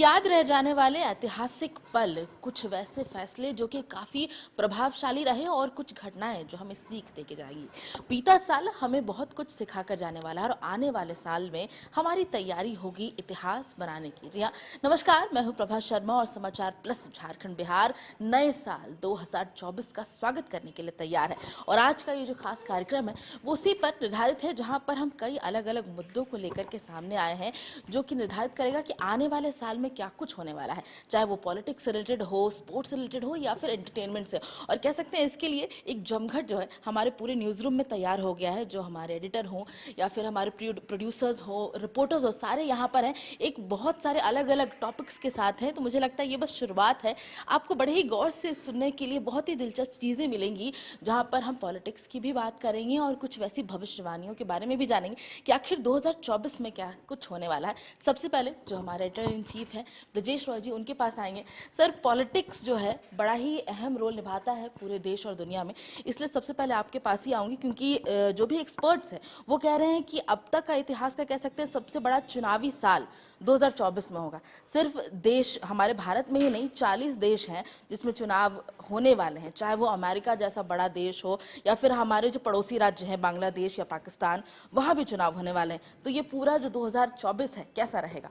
याद रह जाने वाले ऐतिहासिक पल, कुछ वैसे फैसले जो कि काफी प्रभावशाली रहे और कुछ घटनाएं जो हमें सीख दे के जाएगी। बीता साल हमें बहुत कुछ सिखा कर जाने वाला है और आने वाले साल में हमारी तैयारी होगी इतिहास बनाने की। जी हाँ, नमस्कार, मैं हूं प्रभा शर्मा और समाचार प्लस झारखंड बिहार नए साल 2024 का स्वागत करने के लिए तैयार है। और आज का ये जो खास कार्यक्रम है वो उसी पर निर्धारित है जहां पर हम कई अलग अलग मुद्दों को लेकर के सामने आए हैं जो कि निर्धारित करेगा कि आने वाले साल में क्या कुछ होने वाला है, चाहे वो पॉलिटिक्स से रिलेटेड हो, स्पोर्ट्स से रिलेटेड हो या फिर एंटरटेनमेंट से। और कह सकते हैं इसके लिए एक जमघट जो है हमारे पूरे न्यूज़ रूम में तैयार हो गया है। जो हमारे एडिटर हो या फिर हमारे प्रोड्यूसर्स हो, रिपोर्टर्स हो, सारे यहाँ पर हैं, एक बहुत सारे अलग अलग टॉपिक्स के साथ हैं। तो मुझे लगता है ये बस शुरुआत है। आपको बड़े ही गौर से सुनने के लिए बहुत ही दिलचस्प चीज़ें मिलेंगी जहाँ पर हम पॉलिटिक्स की भी बात करेंगे और कुछ वैसी भविष्यवाणियों के बारे में भी जानेंगे कि आखिर 2024 में क्या कुछ होने वाला है। सबसे पहले जो हमारे एडिटर इन चीफ है ब्रजेश रॉय जी, उनके पास आएंगे। सर, पॉलिटिक्स जो है बड़ा ही अहम रोल निभाता है पूरे देश और दुनिया में, इसलिए सबसे पहले आपके पास ही आऊंगी क्योंकि जो भी एक्सपर्ट्स हैं वो कह रहे हैं कि अब तक का इतिहास का कह सकते हैं सबसे बड़ा चुनावी साल 2024 में होगा। सिर्फ देश हमारे भारत में ही नहीं, 40 देश हैं जिसमें चुनाव होने वाले हैं, चाहे वो अमेरिका जैसा बड़ा देश हो या फिर हमारे जो पड़ोसी राज्य हैं बांग्लादेश या पाकिस्तान, वहाँ भी चुनाव होने वाले हैं। तो ये पूरा जो 2024 है कैसा रहेगा?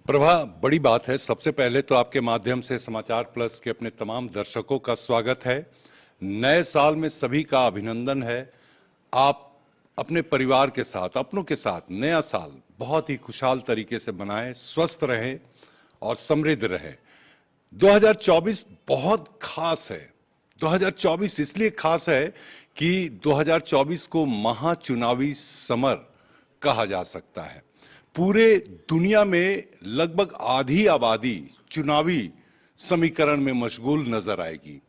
प्रभा, बड़ी बात है। सबसे पहले तो आपके माध्यम से समाचार प्लस के अपने तमाम दर्शकों का स्वागत है। नए साल में सभी का अभिनंदन है। आप अपने परिवार के साथ, अपनों के साथ नया साल बहुत ही खुशहाल तरीके से बनाएं, स्वस्थ रहें और समृद्ध रहें। 2024 बहुत खास है। 2024 इसलिए खास है कि 2024 को महाचुनावी समर कहा जा सकता है। पूरे दुनिया में लगभग आधी आबादी चुनावी समीकरण में मशगूल नजर आएगी।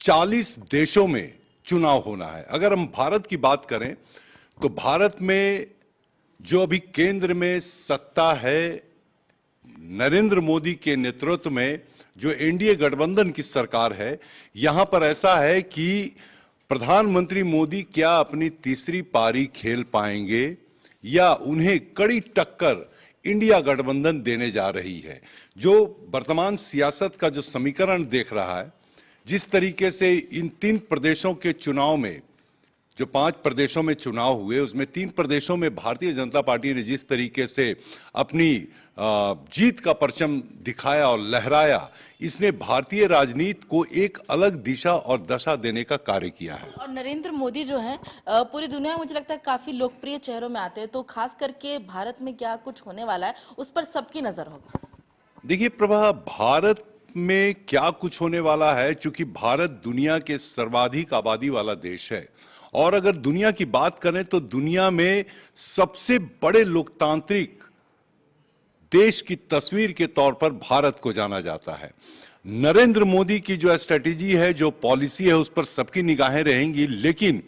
40 देशों में चुनाव होना है। अगर हम भारत की बात करें तो भारत में जो अभी केंद्र में सत्ता है, नरेंद्र मोदी के नेतृत्व में जो एनडीए गठबंधन की सरकार है, यहां पर ऐसा है कि प्रधानमंत्री मोदी क्या अपनी तीसरी पारी खेल पाएंगे या उन्हें कड़ी टक्कर इंडिया गठबंधन देने जा रही है। जो वर्तमान सियासत का जो समीकरण देख रहा है, जिस तरीके से इन 3 प्रदेशों के चुनाव में, जो 5 प्रदेशों में चुनाव हुए उसमें 3 प्रदेशों में भारतीय जनता पार्टी ने जिस तरीके से अपनी जीत का परचम दिखाया और लहराया, इसने भारतीय राजनीति को एक अलग दिशा और दशा देने का कार्य किया है। और नरेंद्र मोदी जो है पूरी दुनिया में मुझे लगता है काफी लोकप्रिय चेहरों में आते हैं, तो खास करके भारत में क्या कुछ होने वाला है उस पर सबकी नजर होगी। देखिए प्रभा, भारत में क्या कुछ होने वाला है, चूंकि भारत दुनिया के सर्वाधिक आबादी वाला देश है और अगर दुनिया की बात करें तो दुनिया में सबसे बड़े लोकतांत्रिक देश की तस्वीर के तौर पर भारत को जाना जाता है। नरेंद्र मोदी की जो स्ट्रेटेजी है, जो पॉलिसी है, उस पर सबकी निगाहें रहेंगी, लेकिन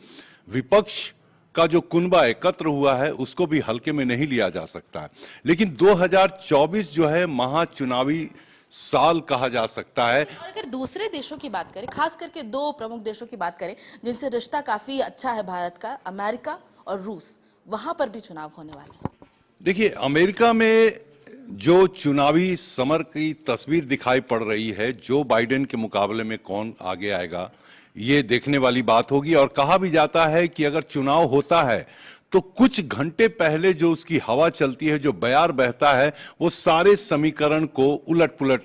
विपक्ष का जो कुनबा एकत्र हुआ है उसको भी हल्के में नहीं लिया जा सकता है। लेकिन 2024 जो है महाचुनावी साल कहा जा सकता है। और अगर दूसरे देशों की बात करें, खास करके 2 प्रमुख देशों की बात करें जिनसे रिश्ता काफी अच्छा है भारत का, अमेरिका और रूस, वहां पर भी चुनाव होने वाले हैं। देखिए, अमेरिका में जो चुनावी समर की तस्वीर दिखाई पड़ रही है, जो बाइडेन के मुकाबले में कौन आगे आएगा, ये देखने वाली बात होगी। और कहा भी जाता है कि अगर चुनाव होता है तो कुछ घंटे पहले जो उसकी हवा चलती है, जो बयार बहता है, वो सारे समीकरण को उलट पुलट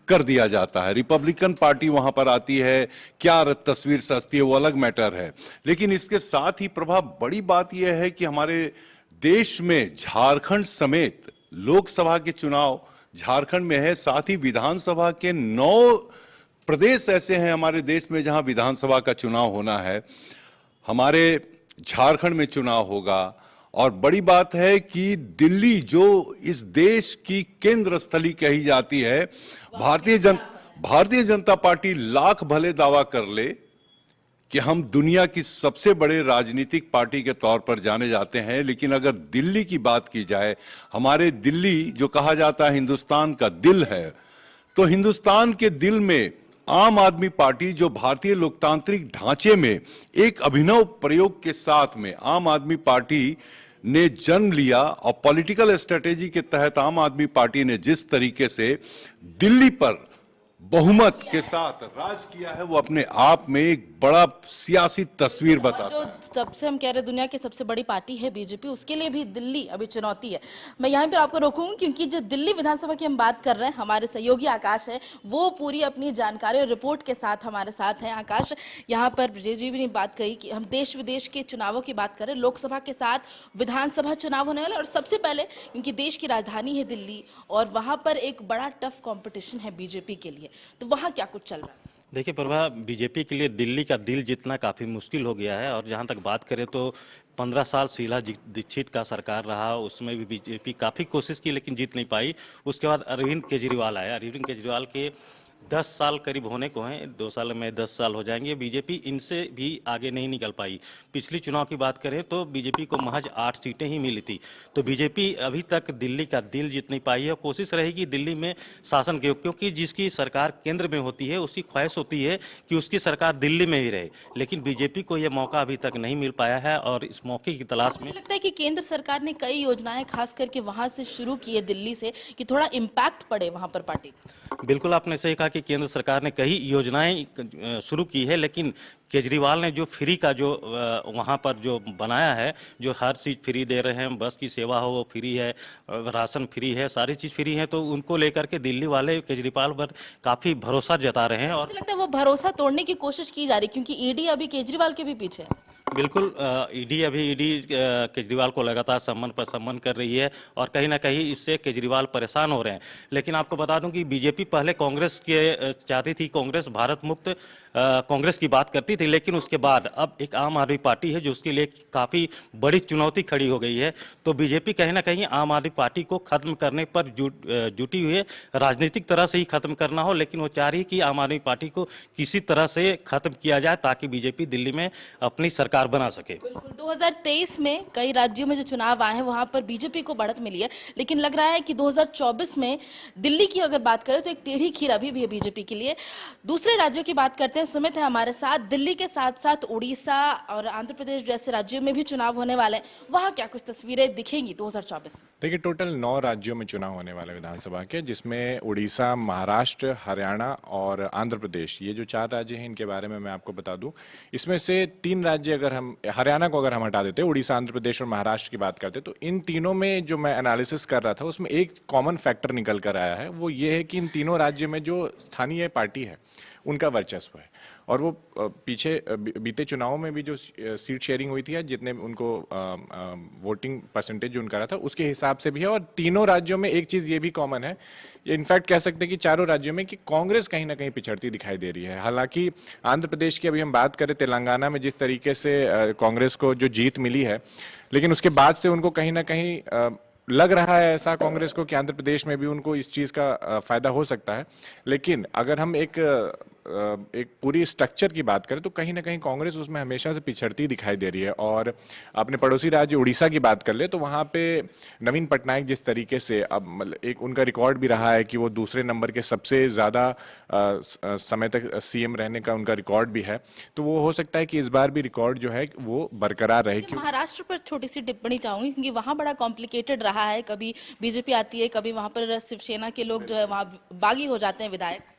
कर दिया जाता है। रिपब्लिकन पार्टी वहां पर आती है, क्या तस्वीर सजती है वो अलग मैटर है। लेकिन इसके साथ ही प्रभाव, बड़ी बात यह है कि हमारे देश में झारखंड समेत लोकसभा के चुनाव झारखंड में है, साथ ही विधानसभा के 9 प्रदेश ऐसे हैं हमारे देश में जहां विधानसभा का चुनाव होना है। हमारे झारखंड में चुनाव होगा और बड़ी बात है कि दिल्ली, जो इस देश की केंद्र स्थली कही जाती है, भारतीय जनता पार्टी लाख भले दावा कर ले कि हम दुनिया की सबसे बड़े राजनीतिक पार्टी के तौर पर जाने जाते हैं, लेकिन अगर दिल्ली की बात की जाए, हमारे दिल्ली जो कहा जाता है हिंदुस्तान का दिल है, तो हिंदुस्तान के दिल में आम आदमी पार्टी, जो भारतीय लोकतांत्रिक ढांचे में एक अभिनव प्रयोग के साथ में आम आदमी पार्टी ने जन्म लिया और पॉलिटिकल स्ट्रेटेजी के तहत आम आदमी पार्टी ने जिस तरीके से दिल्ली पर बहुमत के साथ राज किया है, वो अपने आप में एक बड़ा सियासी तस्वीर और बताता जो है। सबसे हम कह रहे हैं दुनिया की सबसे बड़ी पार्टी है बीजेपी, उसके लिए भी दिल्ली अभी चुनौती है। मैं यहाँ पे आपको रोकूंगी क्योंकि जो दिल्ली विधानसभा की हम बात कर रहे हैं, हमारे सहयोगी आकाश है, वो पूरी अपनी जानकारी और रिपोर्ट के साथ हमारे साथ हैं। आकाश, यहाँ पर विजय जी भी ने बात कही कि हम देश विदेश के चुनावों की बात करें, लोकसभा के साथ विधानसभा चुनाव होने वाले, और सबसे पहले क्योंकि देश की राजधानी है दिल्ली और वहां पर एक बड़ा टफ कॉम्पिटिशन है बीजेपी के लिए, तो वहां क्या कुछ चल रहा है? देखिए प्रभा, बीजेपी के लिए दिल्ली का दिल जीतना काफ़ी मुश्किल हो गया है। और जहां तक बात करें तो 15 साल शीला दीक्षित का सरकार रहा, उसमें भी बीजेपी काफ़ी कोशिश की लेकिन जीत नहीं पाई। उसके बाद अरविंद केजरीवाल आया। अरविंद केजरीवाल के 10 साल करीब होने को हैं, 2 साल में 10 साल हो जाएंगे। बीजेपी इनसे भी आगे नहीं निकल पाई। पिछली चुनाव की बात करें तो बीजेपी को महज 8 सीटें ही मिली थी। तो बीजेपी अभी तक दिल्ली का दिल जीत नहीं पाई है। कोशिश रहेगी दिल्ली में शासन की, क्योंकि जिसकी सरकार केंद्र में होती है उसकी ख्वाहिश होती है कि उसकी सरकार दिल्ली में ही रहे, लेकिन बीजेपी को यह मौका अभी तक नहीं मिल पाया है और इस मौके की तलाश में मुझे लगता है कि केंद्र सरकार ने कई योजनाएं खास करके वहां से शुरू की है दिल्ली से, कि थोड़ा इम्पैक्ट पड़े वहां पर पार्टी को। बिल्कुल आपने सही कहा कि केंद्र सरकार ने कई योजनाएं शुरू की है, लेकिन केजरीवाल ने जो फ्री का जो वहाँ पर जो बनाया है, जो हर चीज़ फ्री दे रहे हैं, बस की सेवा हो वो फ्री है, राशन फ्री है, सारी चीज़ फ्री है, तो उनको लेकर के दिल्ली वाले केजरीवाल पर काफ़ी भरोसा जता रहे हैं। और मुझे लगता है वो भरोसा तोड़ने की कोशिश की जा रही, क्योंकि ईडी अभी केजरीवाल के भी पीछे है। बिल्कुल, ईडी केजरीवाल को लगातार सम्मन पर सम्मन कर रही है और कहीं ना कहीं इससे केजरीवाल परेशान हो रहे हैं। लेकिन आपको बता दूं कि बीजेपी पहले कांग्रेस के चाहती थी, कांग्रेस भारत मुक्त कांग्रेस की बात करती थी, लेकिन उसके बाद अब एक आम आदमी पार्टी है जो उसके लिए काफ़ी बड़ी चुनौती खड़ी हो गई है। तो बीजेपी कहीं ना कहीं आम आदमी पार्टी को खत्म करने पर जुटी हुई है। राजनीतिक तरह से ही खत्म करना हो, लेकिन वो चाह रही है कि आम आदमी पार्टी को किसी तरह से खत्म किया जाए ताकि बीजेपी दिल्ली में अपनी सरकार बना सके। बिल्कुल, 2023 में कई राज्यों में जो चुनाव आए हैं वहां पर बीजेपी को बढ़त मिली है, लेकिन लग रहा है कि 2024 में दिल्ली की अगर बात करें तो एक टेढ़ी खीर अभी भी है बीजेपी के लिए। दूसरे राज्यों की बात करते हैं, सुमित है हमारे साथ। दिल्ली के साथ साथ उड़ीसा और आंध्र प्रदेश जैसे राज्यों में भी चुनाव होने वाले हैं, वहां क्या कुछ तस्वीरें दिखेंगी 2024 में? देखिए, टोटल 9 राज्यों में चुनाव होने वाले विधानसभा के, जिसमें उड़ीसा, महाराष्ट्र, हरियाणा और आंध्र प्रदेश, ये जो 4 राज्य हैं, इनके बारे में मैं आपको बता दूं। इसमें से 3 राज्य, अगर हम हरियाणा को अगर हम हटा देते, उड़ीसा, आंध्र प्रदेश और महाराष्ट्र की बात करते, तो इन तीनों में जो मैं एनालिसिस कर रहा था उसमें एक कॉमन फैक्टर निकल कर आया है। वो ये है कि इन तीनों राज्यों में जो स्थानीय पार्टी है उनका वर्चस्व है, और वो पीछे बीते चुनावों में भी जो सीट शेयरिंग हुई थी, जितने उनको वोटिंग परसेंटेज जो उनका रहा था उसके हिसाब से भी है। और तीनों राज्यों में एक चीज़ ये भी कॉमन है, इनफैक्ट कह सकते हैं कि चारों राज्यों में, कि कांग्रेस कहीं ना कहीं पिछड़ती दिखाई दे रही है। हालांकि आंध्र प्रदेश की अभी हम बात करें, तेलंगाना में जिस तरीके से कांग्रेस को जो जीत मिली है, लेकिन उसके बाद से उनको कहीं ना कहीं लग रहा है ऐसा कांग्रेस को कि आंध्र प्रदेश में भी उनको इस चीज़ का फायदा हो सकता है। लेकिन अगर हम एक पूरी स्ट्रक्चर की बात करें तो कहीं ना कहीं कांग्रेस उसमें हमेशा से पिछड़ती दिखाई दे रही है। और अपने पड़ोसी राज्य उड़ीसा की बात कर ले तो वहाँ पे नवीन पटनायक जिस तरीके से, अब मतलब एक उनका रिकॉर्ड भी रहा है कि वो दूसरे नंबर के सबसे ज़्यादा समय तक सीएम रहने का उनका रिकॉर्ड भी है, तो वो हो सकता है कि इस बार भी रिकॉर्ड जो है वो बरकरार रहे। महाराष्ट्र पर छोटी सी टिप्पणी चाहूंगी, क्योंकि वहां बड़ा कॉम्प्लिकेटेड रहा है। कभी बीजेपी आती है, कभी वहां पर शिवसेना के लोग जो है वहां बागी हो जाते हैं विधायक।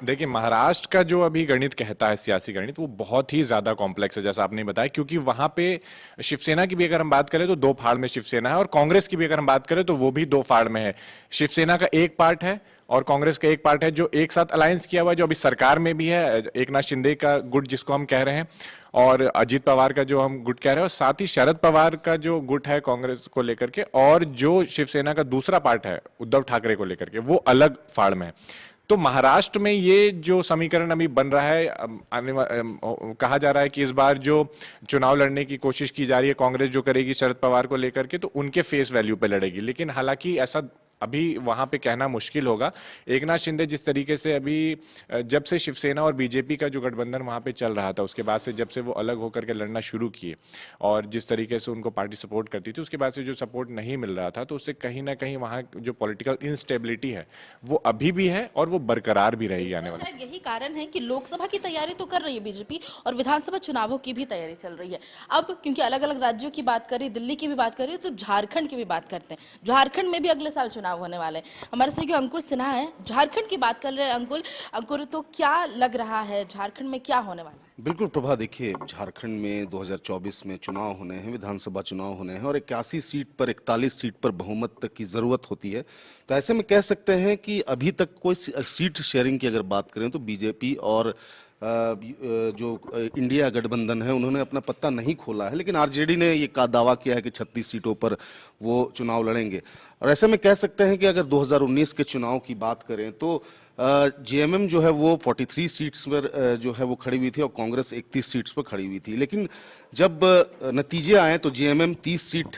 देखिए, महाराष्ट्र का जो अभी गणित कहता है, सियासी गणित, वो बहुत ही ज्यादा कॉम्प्लेक्स है, जैसा आपने बताया, क्योंकि वहां पे शिवसेना की भी अगर हम बात करें तो 2 फाड़ में शिवसेना है, और कांग्रेस की भी अगर हम बात करें तो वो भी 2 फाड़ में है। शिवसेना का एक पार्ट है और कांग्रेस का एक पार्ट है जो एक साथ अलायंस किया हुआ है, जो अभी सरकार में भी है, एकनाथ शिंदे का गुट जिसको हम कह रहे हैं, और अजीत पवार का जो हम गुट कह रहे हैं, और साथ ही शरद पवार का जो गुट है कांग्रेस को लेकर के, और जो शिवसेना का दूसरा पार्ट है उद्धव ठाकरे को लेकर के, वो अलग फाड़ में है। तो महाराष्ट्र में ये जो समीकरण अभी बन रहा है, कहा जा रहा है कि इस बार जो चुनाव लड़ने की कोशिश की जा रही है कांग्रेस जो करेगी शरद पवार को लेकर के, तो उनके फेस वैल्यू पे लड़ेगी। लेकिन हालांकि ऐसा अभी वहाँ पे कहना मुश्किल होगा। एकनाथ शिंदे जिस तरीके से अभी जब से शिवसेना और बीजेपी का जो गठबंधन वहाँ पे चल रहा था, उसके बाद से जब से वो अलग होकर के लड़ना शुरू किए और जिस तरीके से उनको पार्टी सपोर्ट करती थी, उसके बाद से जो सपोर्ट नहीं मिल रहा था, तो उससे कहीं ना कहीं वहाँ जो पॉलिटिकल इंस्टेबिलिटी है वो अभी भी है और वो बरकरार भी रहेगी आने वाले। शायद यही कारण है कि लोकसभा की तैयारी तो कर रही है बीजेपी और विधानसभा चुनावों की भी तैयारी चल रही है। अब क्योंकि अलग अलग राज्यों की बात करी, दिल्ली की भी बात करी, तो झारखंड की भी बात करते हैं। झारखंड में भी अगले साल चुनाव होने वाले हैं। हमारे सहयोगी अंकुर सिन्हा है, झारखंड की बात कर रहे हैं। अंकुर, तो क्या लग रहा है झारखंड में क्या होने वाला है? बिल्कुल प्रभा, देखिए झारखंड में 2024 में चुनाव होने हैं, विधानसभा चुनाव होने हैं और 81 सीट पर 41 सीट पर बहुमत तक की ज़रूरत होती है। तो ऐसे में कह सकते हैं कि अभी तक कोई सीट शेयरिंग की अगर बात करें तो बीजेपी और जो इंडिया गठबंधन है उन्होंने अपना पत्ता नहीं खोला है, लेकिन आरजेडी ने ये दावा किया है कि 36 सीटों पर वो चुनाव लड़ेंगे। और ऐसे में कह सकते हैं कि अगर 2019 के चुनाव की बात करें तो जेएमएम जो है वो 43 सीट्स पर जो है वो खड़ी हुई थी और कांग्रेस 31 सीट्स पर खड़ी हुई थी। लेकिन जब नतीजे आए तो जेएमएम 30 सीट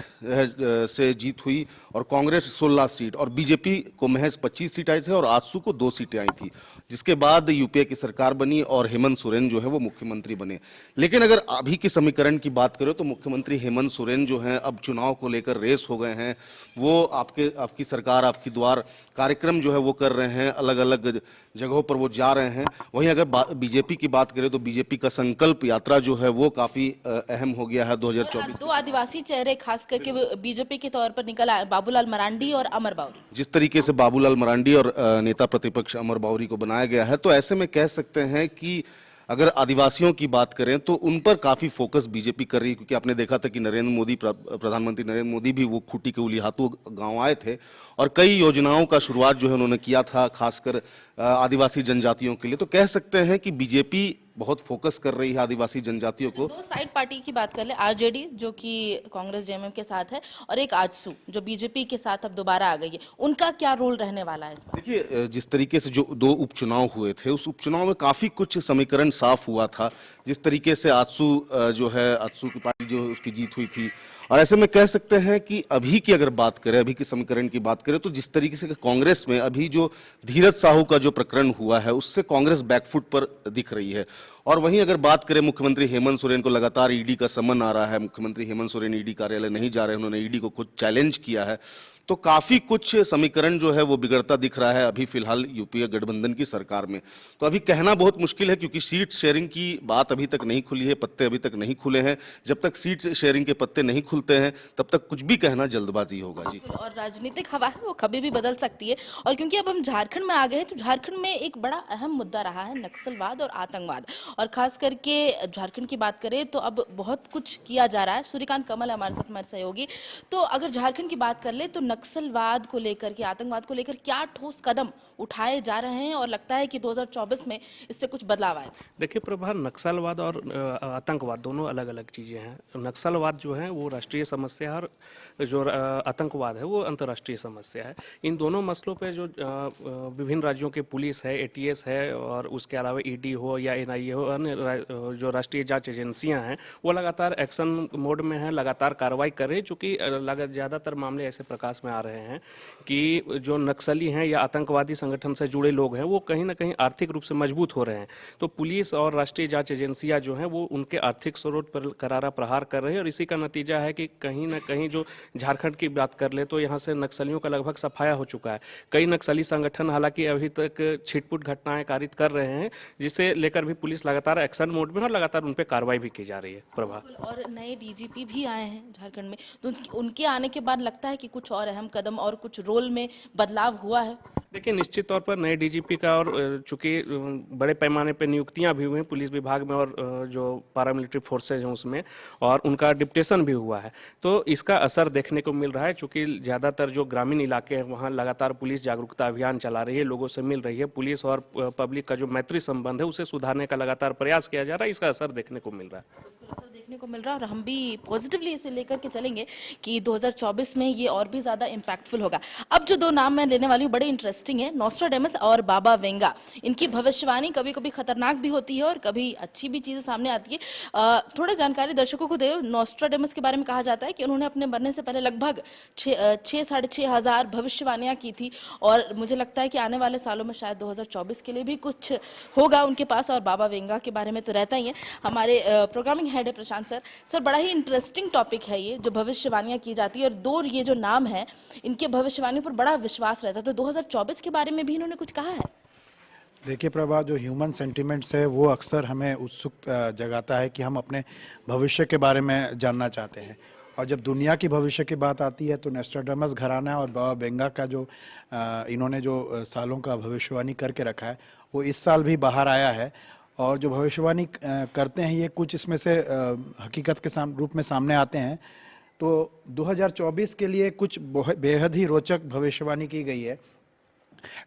से जीत हुई और कांग्रेस 16 सीट और बीजेपी को महज 25 सीट आई थी और आजसू को 2 सीटें आई थी, जिसके बाद यूपीए की सरकार बनी और हेमंत सोरेन जो है वो मुख्यमंत्री बने। लेकिन अगर अभी के समीकरण की बात करें तो मुख्यमंत्री हेमंत सोरेन जो हैं अब चुनाव को लेकर रेस हो गए हैं। वो आपकी सरकार आपकी द्वार कार्यक्रम जो है वो कर रहे हैं, अलग अलग जगहों पर वो जा रहे हैं। वहीं अगर बीजेपी की बात करें तो बीजेपी का संकल्प यात्रा जो है वो काफी अहम हो गया है 2024। दो आदिवासी चेहरे खास करके बीजेपी के तौर पर निकल आए, बाबूलाल मरांडी और अमर बावरी। जिस तरीके से बाबूलाल मरांडी और नेता प्रतिपक्ष अमर बावरी को बनाया गया है, तो ऐसे में कह सकते हैं कि अगर आदिवासियों की बात करें तो उन पर काफी फोकस बीजेपी कर रही है, क्योंकि आपने देखा था कि प्रधानमंत्री नरेंद्र मोदी भी वो खूंटी के उलिहातू गांव आए थे और कई योजनाओं का शुरुआत जो है उन्होंने किया था, खासकर आदिवासी जनजातियों के लिए। तो कह सकते हैं कि बीजेपी बहुत फोकस कर रही है आदिवासी जनजातियों को। दो साइड पार्टी की बात कर ले, आरजेडी जो कि कांग्रेस जेएमएम के साथ है और एक आजसू जो बीजेपी के साथ अब दोबारा आ गई है, उनका क्या रोल रहने वाला है इस बार? देखिए, जिस तरीके से जो 2 उपचुनाव हुए थे उस उपचुनाव में काफी कुछ समीकरण साफ हुआ था। जिस तरीके से आजसू की पार्टी जो उसकी जीत हुई थी, और ऐसे में कह सकते हैं कि अभी की अगर बात करें, अभी की समीकरण की बात करें तो जिस तरीके से कांग्रेस में अभी जो धीरज साहू का जो प्रकरण हुआ है उससे कांग्रेस बैकफुट पर दिख रही है। और वहीं अगर बात करें मुख्यमंत्री हेमंत सोरेन को लगातार ईडी का समन आ रहा है, मुख्यमंत्री हेमंत सोरेन ईडी कार्यालय नहीं जा रहे, उन्होंने ईडी को खुद चैलेंज किया है। तो काफी कुछ समीकरण जो है वो बिगड़ता दिख रहा है अभी फिलहाल यूपीए गठबंधन की सरकार में। तो अभी कहना बहुत मुश्किल है क्योंकि सीट शेयरिंग की बात अभी तक नहीं खुली है, पत्ते अभी तक नहीं खुले हैं। जब तक सीट शेयरिंग के पत्ते नहीं खुलते हैं तब तक कुछ भी कहना जल्दबाजी होगा। जी, और राजनीतिक हवा है वो कभी भी बदल सकती है। और क्योंकि अब हम झारखंड में आ गए हैं तो झारखंड में एक बड़ा अहम मुद्दा रहा है नक्सलवाद और आतंकवाद। और खास करके झारखंड की बात करें तो अब बहुत कुछ किया जा रहा है। सूर्यकांत कमल हमारे साथ, हमारे सहयोगी। तो अगर झारखंड की बात कर ले तो नक्सलवाद को लेकर के, आतंकवाद को लेकर क्या ठोस कदम उठाए जा रहे हैं और लगता है कि 2024 में इससे कुछ बदलाव आए? देखिए प्रभा, नक्सलवाद और आतंकवाद दोनों अलग अलग चीज़ें हैं। नक्सलवाद जो है वो राष्ट्रीय समस्या है और जो आतंकवाद है वो अंतर्राष्ट्रीय समस्या है। इन दोनों मसलों पे जो विभिन्न राज्यों के पुलिस है, एटीएस है और उसके अलावा ईडी हो या एनआईए हो, अन्य जो राष्ट्रीय जांच एजेंसियां हैं वो लगातार एक्शन मोड में हैं, लगातार कार्रवाई कर रही है। चूँकि ज़्यादातर मामले ऐसे प्रकाश में आ रहे हैं कि जो नक्सली हैं या आतंकवादी संगठन से जुड़े लोग हैं वो कहीं ना कहीं आर्थिक रूप से मजबूत हो रहे हैं। तो पुलिस और राष्ट्रीय जांच एजेंसियां जो हैं वो उनके आर्थिक स्रोत पर करारा प्रहार कर रहे हैं और इसी का नतीजा है कि कहीं ना कहीं जो झारखंड की बात कर ले तो यहाँ से नक्सलियों का लगभग सफाया हो चुका है। कई नक्सली संगठन हालांकि अभी तक छिटपुट घटनाएं कारित कर रहे हैं, जिसे लेकर भी पुलिस लगातार एक्शन मोड में और लगातार उन पर कार्रवाई भी की जा रही है। प्रभा, और नए डीजीपी भी आए हैं झारखंड में, तो उनके आने के बाद लगता है कि कुछ और अहम कदम और कुछ रोल में बदलाव हुआ है? देखिए, निश्चित तौर पर नए डीजीपी का और चूंकि बड़े पैमाने पर नियुक्तियां भी हुई हैं पुलिस विभाग में और जो पैरामिलिट्री फोर्सेज हैं उसमें, और उनका डिप्टेशन भी हुआ है। तो इसका असर देखने को मिल रहा है। चूंकि ज़्यादातर जो ग्रामीण इलाके हैं वहाँ लगातार पुलिस जागरूकता अभियान चला रही है, लोगों से मिल रही है। पुलिस और पब्लिक का जो मैत्री संबंध है उसे सुधारने का लगातार प्रयास किया जा रहा है, इसका असर देखने को मिल रहा है। देखने को मिल रहा है और हम भी पॉजिटिवली इसे लेकर के चलेंगे कि 2024 में ये और भी ज़्यादा इम्पैक्टफुल होगा। अब जो दो नाम मैं लेने वाली हूँ बड़े इंटरेस्टिंग है, नोस्ट्राडेमस और बाबा वेंगा। इनकी भविष्यवाणी कभी कभी खतरनाक भी होती है और कभी अच्छी भी चीज़ें सामने आती है। थोड़ा जानकारी दर्शकों को दे। नोस्ट्राडेमस के बारे में कहा जाता है कि उन्होंने अपने मरने से पहले लगभग 6,500 भविष्यवाणियाँ की थी और मुझे लगता है कि आने वाले सालों में शायद 2024 के लिए भी कुछ होगा उनके पास। और बाबा वेंगा के बारे में तो रहता ही है। हमारे प्रोग्रामिंग हेड है प्रशांत सर। सर, बड़ा ही इंटरेस्टिंग टॉपिक है ये, जो भविष्यवाणियां की जाती है और दो ये जो नाम है इनके भविष्यवाणियों पर बड़ा विश्वास रहता है। तो 2024 के बारे में भी इन्होंने कुछ कहा है? देखिए प्रभा, जो ह्यूमन सेंटिमेंट्स है वो अक्सर हमें उत्सुक जगाता है कि हम अपने भविष्य के बारे में जानना चाहते हैं। और जब दुनिया की भविष्य की बात आती है तो नोस्ट्राडामस घराना और बाबा वेंगा का जो इन्होंने जो सालों का भविष्यवाणी करके रखा है वो इस साल भी बाहर आया है। और जो भविष्यवाणी करते हैं ये कुछ इसमें से हकीकत के रूप में सामने आते हैं। तो 2024 के लिए कुछ बेहद ही रोचक भविष्यवाणी की गई है।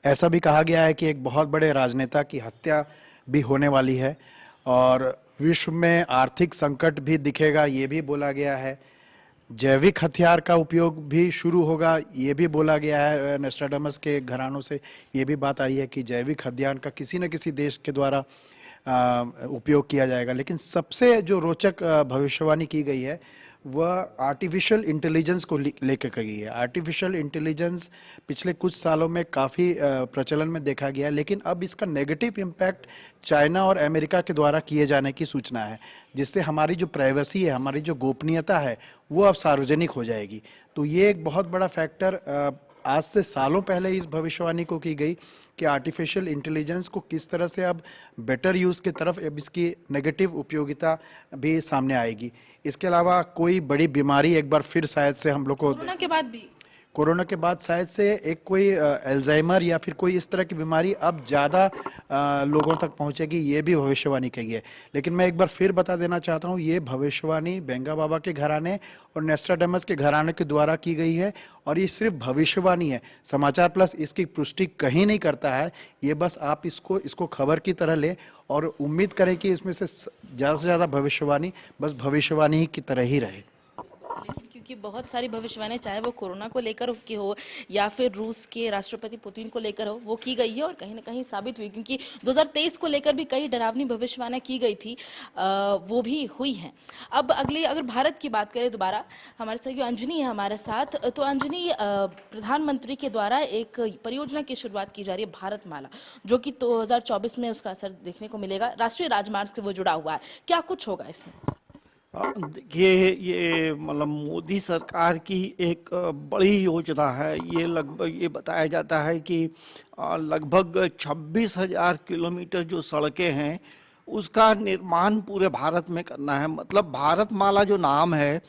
ऐसा भी कहा गया है कि एक बहुत बड़े राजनेता की हत्या भी होने वाली है और विश्व में आर्थिक संकट भी दिखेगा, ये भी बोला गया है। जैविक हथियार का उपयोग भी शुरू होगा, ये भी बोला गया है। नोस्ट्राडामस के घरानों से ये भी बात आई है कि जैविक हथियार का किसी न किसी देश के द्वारा उपयोग किया जाएगा। लेकिन सबसे जो रोचक भविष्यवाणी की गई है वह आर्टिफिशियल इंटेलिजेंस को लेकर गई है। आर्टिफिशियल इंटेलिजेंस पिछले कुछ सालों में काफ़ी प्रचलन में देखा गया है, लेकिन अब इसका नेगेटिव इम्पैक्ट चाइना और अमेरिका के द्वारा किए जाने की सूचना है, जिससे हमारी जो प्राइवेसी है, हमारी जो गोपनीयता है वो अब सार्वजनिक हो जाएगी। तो ये एक बहुत बड़ा फैक्टर आज से सालों पहले इस भविष्यवाणी को की गई कि आर्टिफिशियल इंटेलिजेंस को किस तरह से अब बेटर यूज़ की तरफ अब इसकी नेगेटिव उपयोगिता भी सामने आएगी। इसके अलावा कोई बड़ी बीमारी एक बार फिर शायद से हम लोग को कोरोना के बाद शायद से एक कोई अल्जाइमर या फिर कोई इस तरह की बीमारी अब ज़्यादा लोगों तक पहुंचेगी, ये भी भविष्यवाणी की है। लेकिन मैं एक बार फिर बता देना चाहता हूँ, ये भविष्यवाणी वेंगा बाबा के घराने और नोस्ट्राडामस के घराने के द्वारा की गई है और ये सिर्फ भविष्यवाणी है। समाचार प्लस इसकी पुष्टि कहीं नहीं करता है, ये बस आप इसको खबर की तरह ले और उम्मीद करें कि इसमें से ज़्यादा से ज़्यादा भविष्यवाणी बस भविष्यवाणी की तरह ही रहे। क्योंकि बहुत सारी भविष्यवाणी, चाहे वो कोरोना को लेकर की हो या फिर रूस के राष्ट्रपति पुतिन को लेकर हो, वो की गई है और कहीं ना कहीं साबित हुई। क्योंकि 2023 को लेकर भी कई डरावनी भविष्यवाणियां की गई थी, वो भी हुई हैं। अब अगर भारत की बात करें, दोबारा हमारे सहयोगी अंजनी है हमारे साथ। तो अंजनी, प्रधानमंत्री के द्वारा एक परियोजना की शुरुआत की जा रही है, भारतमाला, जो कि 2024 में उसका असर देखने को मिलेगा। राष्ट्रीय राजमार्ग से वो जुड़ा हुआ है, क्या कुछ होगा इसमें? देखिए, ये मतलब मोदी सरकार की एक बड़ी योजना है। ये लगभग ये बताया जाता है कि लगभग 26,000 किलोमीटर जो सड़कें हैं उसका निर्माण पूरे भारत में करना है। मतलब भारतमाला जो नाम है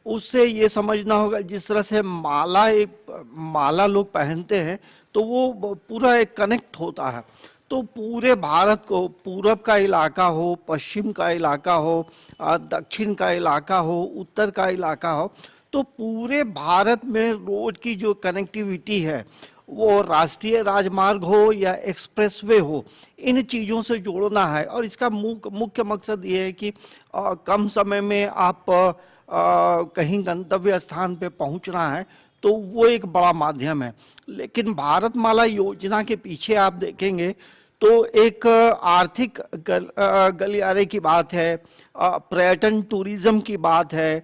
उससे ये समझना होगा, जिस तरह से माला लोग पहनते हैं तो वो पूरा एक कनेक्ट होता है। तो पूरे भारत को, पूरब का इलाका हो, पश्चिम का इलाका हो, दक्षिण का इलाका हो, उत्तर का इलाका हो, तो पूरे भारत में रोड की जो कनेक्टिविटी है वो राष्ट्रीय राजमार्ग हो या एक्सप्रेसवे हो, इन चीज़ों से जोड़ना है। और इसका मुख्य मकसद ये है कि कम समय में आप कहीं गंतव्य स्थान पे पहुंचना है तो वो एक बड़ा माध्यम है। लेकिन भारतमाला योजना के पीछे आप देखेंगे तो एक आर्थिक गलियारे की बात है, पर्यटन टूरिज्म की बात है,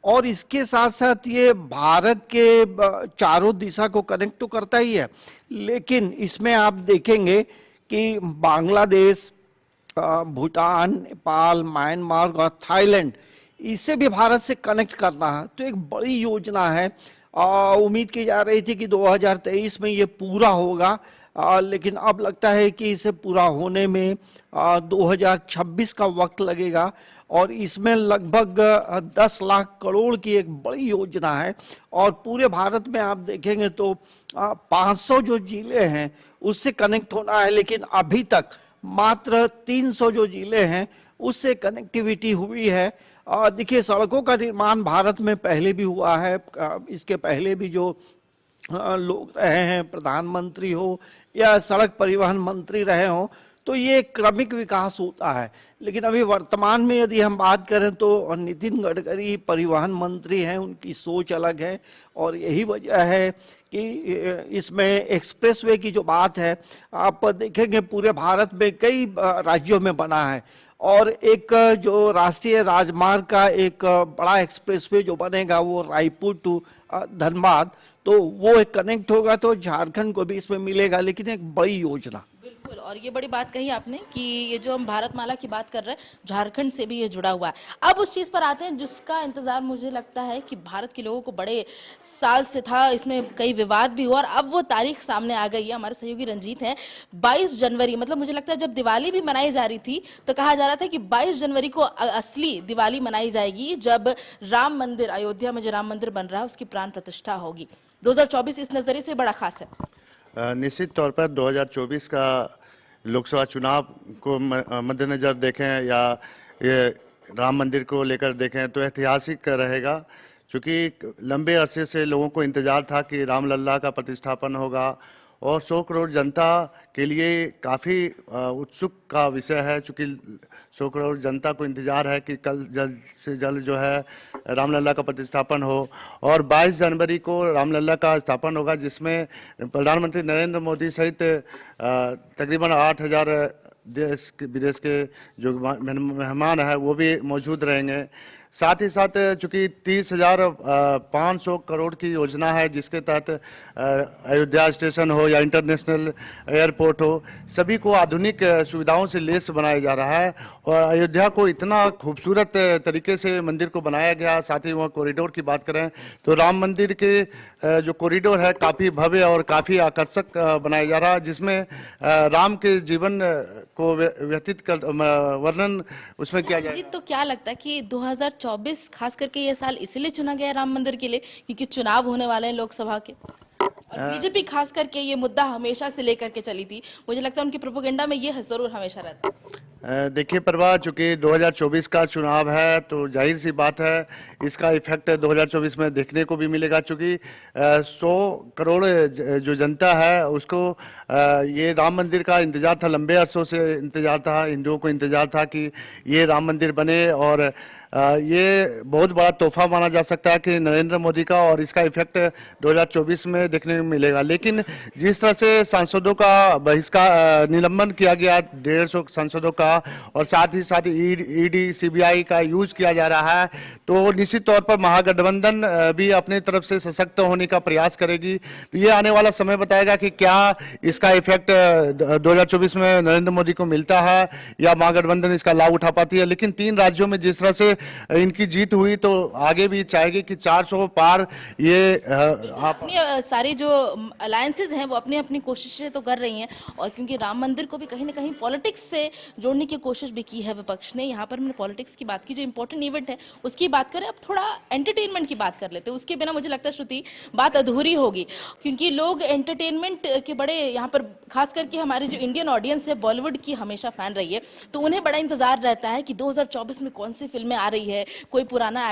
और इसके साथ साथ ये भारत के चारों दिशा को कनेक्ट तो करता ही है। लेकिन इसमें आप देखेंगे कि बांग्लादेश, भूटान, नेपाल, म्यांमार और थाईलैंड, इससे भी भारत से कनेक्ट करना है। तो एक बड़ी योजना है। उम्मीद की जा रही थी कि 2023 में ये पूरा होगा, लेकिन अब लगता है कि इसे पूरा होने में 2026 का वक्त लगेगा। और इसमें लगभग 10 लाख करोड़ की एक बड़ी योजना है। और पूरे भारत में आप देखेंगे तो 500 जो जिले हैं उससे कनेक्ट होना है, लेकिन अभी तक मात्र 300 जो जिले हैं उससे कनेक्टिविटी हुई है। देखिए, सड़कों का निर्माण भारत में पहले भी हुआ है। इसके पहले भी जो लोग रहे हैं, प्रधानमंत्री हो या सड़क परिवहन मंत्री रहे हो, तो ये क्रमिक विकास होता है। लेकिन अभी वर्तमान में यदि हम बात करें तो नितिन गडकरी परिवहन मंत्री हैं, उनकी सोच अलग है और यही वजह है कि इसमें एक्सप्रेसवे की जो बात है, आप देखेंगे पूरे भारत में कई राज्यों में बना है और एक जो राष्ट्रीय राजमार्ग का एक बड़ा एक्सप्रेसवे जो बनेगा वो रायपुर टू धनबाद, तो वो एक कनेक्ट होगा तो झारखंड को भी इसमें मिलेगा, लेकिन एक बड़ी योजना। बिल्कुल, और ये बड़ी बात कही आपने कि ये जो हम भारतमाला की बात कर रहे हैं, झारखंड से भी ये जुड़ा हुआ है। अब उस चीज पर आते हैं जिसका इंतजार मुझे लगता है कि भारत के लोगों को बड़े साल से था, इसमें कई विवाद भी हुआ और अब वो तारीख सामने आ गई है। हमारे सहयोगी रंजीत हैं, 22 जनवरी, मतलब मुझे लगता है जब दिवाली भी मनाई जा रही थी तो कहा जा रहा था कि 22 जनवरी को असली दिवाली मनाई जाएगी, जब राम मंदिर, अयोध्या में जो राम मंदिर बन रहा है उसकी प्राण प्रतिष्ठा होगी। 2024 इस नजरिए से बड़ा खास है। निश्चित तौर पर 2024 का लोकसभा चुनाव को मद्देनजर देखें या ये राम मंदिर को लेकर देखें तो ऐतिहासिक रहेगा, क्योंकि लंबे अरसे से लोगों को इंतजार था कि रामलला का प्रतिष्ठापन होगा और 100 करोड़ जनता के लिए काफ़ी उत्सुक का विषय है, क्योंकि 100 करोड़ जनता को इंतजार है कि कल जल्द से जल्द जो है रामलला का प्रतिष्ठापन हो और 22 जनवरी को रामलला का स्थापन होगा, जिसमें प्रधानमंत्री नरेंद्र मोदी सहित तकरीबन 8,000 देश विदेश के जो मेहमान हैं वो भी मौजूद रहेंगे। साथ ही साथ चूंकि 30,500 करोड़ की योजना है, जिसके तहत अयोध्या स्टेशन हो या इंटरनेशनल एयरपोर्ट हो, सभी को आधुनिक सुविधाओं से लेस बनाया जा रहा है और अयोध्या को इतना खूबसूरत तरीके से मंदिर को बनाया गया। साथ ही वहाँ कॉरिडोर की बात करें तो राम मंदिर के जो कॉरिडोर है काफ़ी भव्य और काफ़ी आकर्षक बनाया जा रहा है, जिसमें राम के जीवन को व्यतीत कर वर्णन उसमें किया जाएगा। तो क्या लगता है कि 2024 खास करके ये साल इसलिए चुना गया राम मंदिर के लिए क्योंकि चुनाव होने वाले हैं लोकसभा के, और बीजेपी खास करके ये मुद्दा हमेशा से लेकर के चली थी, मुझे लगता है उनकी प्रोपेगेंडा में ये जरूर हमेशा रहता है। देखिए प्रभा, चूंकि 2024 का चुनाव है तो जाहिर सी बात है इसका इफेक्ट 2024 में देखने को भी मिलेगा, चूंकि 100 करोड़ जो जनता है उसको ये राम मंदिर का इंतजार था, लंबे अरसों से इंतजार था, हिंदुओं को इंतजार था कि ये राम मंदिर बने और ये बहुत बड़ा तोहफा माना जा सकता है कि नरेंद्र मोदी का, और इसका इफेक्ट 2024 में देखने को मिलेगा। लेकिन जिस तरह से सांसदों का बहिष्कार निलंबन किया गया 150 सांसदों का, और साथ ही ईडी सीबीआई का यूज किया जा रहा है, तो निश्चित तौर पर महागठबंधन भी अपनी तरफ से सशक्त होने का प्रयास करेगी। तो ये आने वाला समय बताएगा कि क्या इसका इफेक्ट 2024 में नरेंद्र मोदी को मिलता है या महागठबंधन इसका लाभ उठा पाती है। लेकिन 3 राज्यों में जिस तरह से इनकी जीत हुई तो आगे भी चाहेगी कि 400 पार ये अपनी सारी जो अलायंसेज हैं वो अपनी अपनी कोशिशें तो कर रही हैं, और क्योंकि राम मंदिर को भी कहीं ना कहीं पॉलिटिक्स से जोड़ने की कोशिश भी की है विपक्ष ने। यहाँ पर हमने पॉलिटिक्स की बात की, जो इंपॉर्टेंट इवेंट है उसकी बात करें, अब थोड़ा एंटरटेनमेंट की बात कर लेते हैं। उसके बिना मुझे लगता है श्रुति बात अधूरी होगी, क्योंकि लोग एंटरटेनमेंट के बड़े यहाँ पर, खास करके हमारी जो इंडियन ऑडियंस है बॉलीवुड की हमेशा फैन रही है, तो उन्हें बड़ा इंतजार रहता है कि 2024 में कौन सी फिल्में आ रही है, कोई पुराना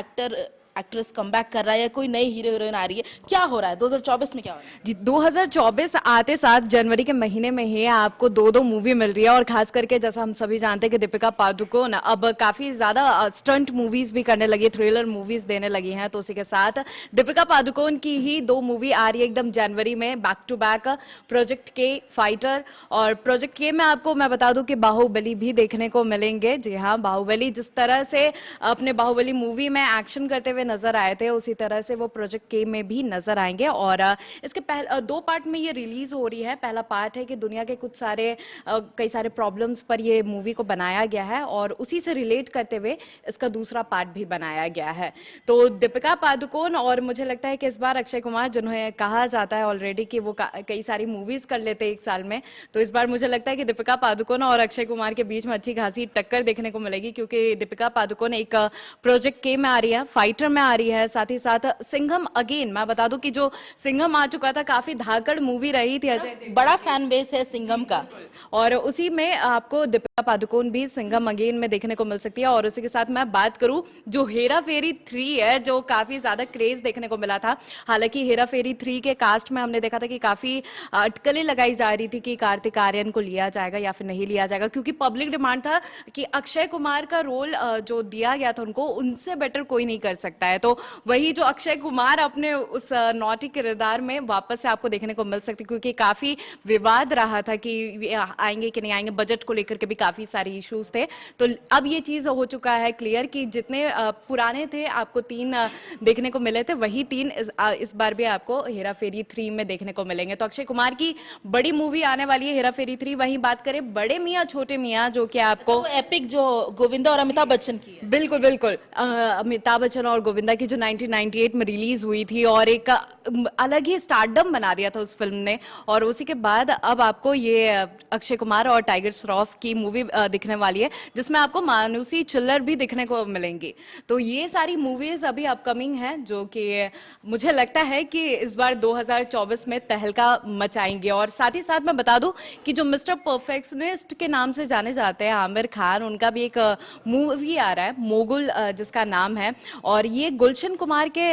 एक्ट्रेस कमबैक कर रहा है या कोई नई हीरो हीरोइन आ रही है, क्या हो रहा है 2024 में, क्या हो रहा है? जी, 2024 आते साथ जनवरी के महीने में ही आपको 2 मूवी मिल रही है, और खास करके जैसा हम सभी जानते हैं कि दीपिका पादुकोण अब काफी ज्यादा स्टंट मूवीज भी करने लगी, थ्रिलर मूवीज देने लगी हैं। तो उसी के साथ दीपिका पादुकोण की ही 2 मूवी आ रही है एकदम जनवरी में, बैक टू बैक, प्रोजेक्ट के फाइटर, और प्रोजेक्ट के में आपको मैं बता दूं कि बाहुबली भी देखने को मिलेंगे। जी हाँ, बाहुबली जिस तरह से अपने बाहुबली मूवी में एक्शन करते हुए नजर आए थे, उसी तरह से वो प्रोजेक्ट के में भी नजर आएंगे। और इसके 2 पार्ट में ये रिलीज हो रही है। पहला पार्ट है कि दुनिया के कुछ सारे कई सारे प्रॉब्लम्स पर ये मूवी को बनाया गया है, और उसी से रिलेट करते हुए इसका दूसरा पार्ट भी बनाया गया है। तो दीपिका पादुकोण, और मुझे लगता है कि इस बार अक्षय कुमार, जिन्हें कहा जाता है ऑलरेडी कि वो कई सारी मूवीज कर लेते हैं 1 साल में, तो इस बार मुझे लगता है कि दीपिका पादुकोण और अक्षय कुमार के बीच में अच्छी खासी टक्कर देखने को मिलेगी, क्योंकि दीपिका पादुकोण एक प्रोजेक्ट के में आ रही है, फाइटर में आ रही है, साथ ही साथ सिंघम अगेन। मैं बता दूं कि जो सिंघम आ चुका था, काफी धाकड़ मूवी रही थी, अजय, बड़ा फैन बेस है सिंघम का, और उसी में आपको दीपिका पादुकोण भी सिंघम अगेन में देखने को मिल सकती है। और उसी के साथ मैं बात करूं जो हेरा फेरी 3 है, जो काफी ज्यादा क्रेज देखने को मिला था। हालांकि हेरा फेरी 3 के कास्ट में हमने देखा था कि काफी अटकलें लगाई जा रही थी कि कार्तिक आर्यन को लिया जाएगा या फिर नहीं लिया जाएगा, क्योंकि पब्लिक डिमांड था कि अक्षय कुमार का रोल जो दिया गया था उनको, उनसे बेटर कोई नहीं कर सकता है। तो वही जो अक्षय कुमार अपने उस नॉटी किरदार में वापस से आपको देखने को मिल सकती, क्योंकि काफी विवाद रहा था कि आएंगे कि नहीं आएंगे, बजट को लेकर के भी काफी सारे इश्यूज थे। तो अब ये चीज हो चुका है क्लियर कि जितने पुराने थे आपको 3 देखने को मिले थे, वही 3 इस बार भी आपको हेरा फेरी 3 में देखने को मिलेंगे। तो अक्षय कुमार की बड़ी मूवी आने वाली है हेरा फेरी 3। वहीं बात करें बड़े मियाँ छोटे मियाँ, जो कि आपको एपिक जो गोविंदा और अमिताभ बच्चन की है। बिल्कुल बिल्कुल अमिताभ बच्चन और गोविंदा की जो 1998 में रिलीज हुई थी और एक अलग ही स्टारडम बना दिया था उस फिल्म ने। और उसी के बाद अब आपको ये अक्षय कुमार और टाइगर श्रॉफ की मूवी दिखने वाली है, जिसमें आपको मानुसी चिल्लर भी दिखने को मिलेंगी। तो ये सारी मूवीज अभी अपकमिंग हैं, जो कि मुझे लगता है कि इस बार 2024 में तहलका मचाएंगे। और साथ ही साथ मैं बता दूं कि जो मिस्टर परफेक्शनिस्ट के नाम से जाने जाते हैं आमिर खान, उनका भी एक मूवी आ रहा है मोगुल जिसका नाम है। और ये गुलशन कुमार के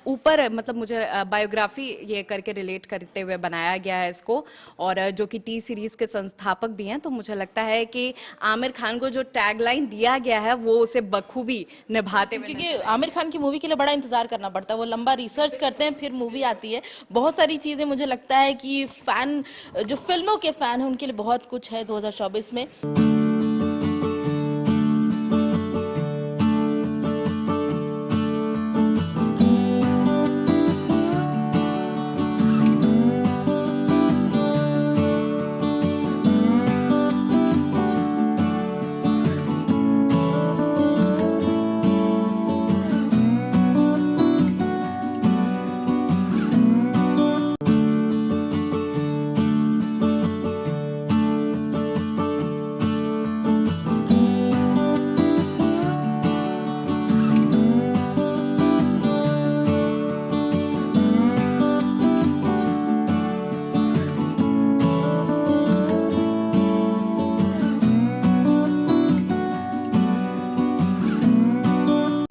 ऊपर मतलब मुझे बायोग्राफी ये करके रिलेट करते हुए बनाया गया है इसको, और जो कि टी सीरीज के संस्थापक भी हैं। तो मुझे लगता है कि आमिर खान को जो टैगलाइन दिया गया है वो उसे बखूबी निभाते हुए, क्योंकि आमिर खान की मूवी के लिए बड़ा इंतजार करना पड़ता है, वो लंबा रिसर्च करते हैं फिर मूवी आती है। बहुत सारी चीजें मुझे लगता है कि फैन जो फिल्मों के फैन हैं उनके लिए बहुत कुछ है 2024 में।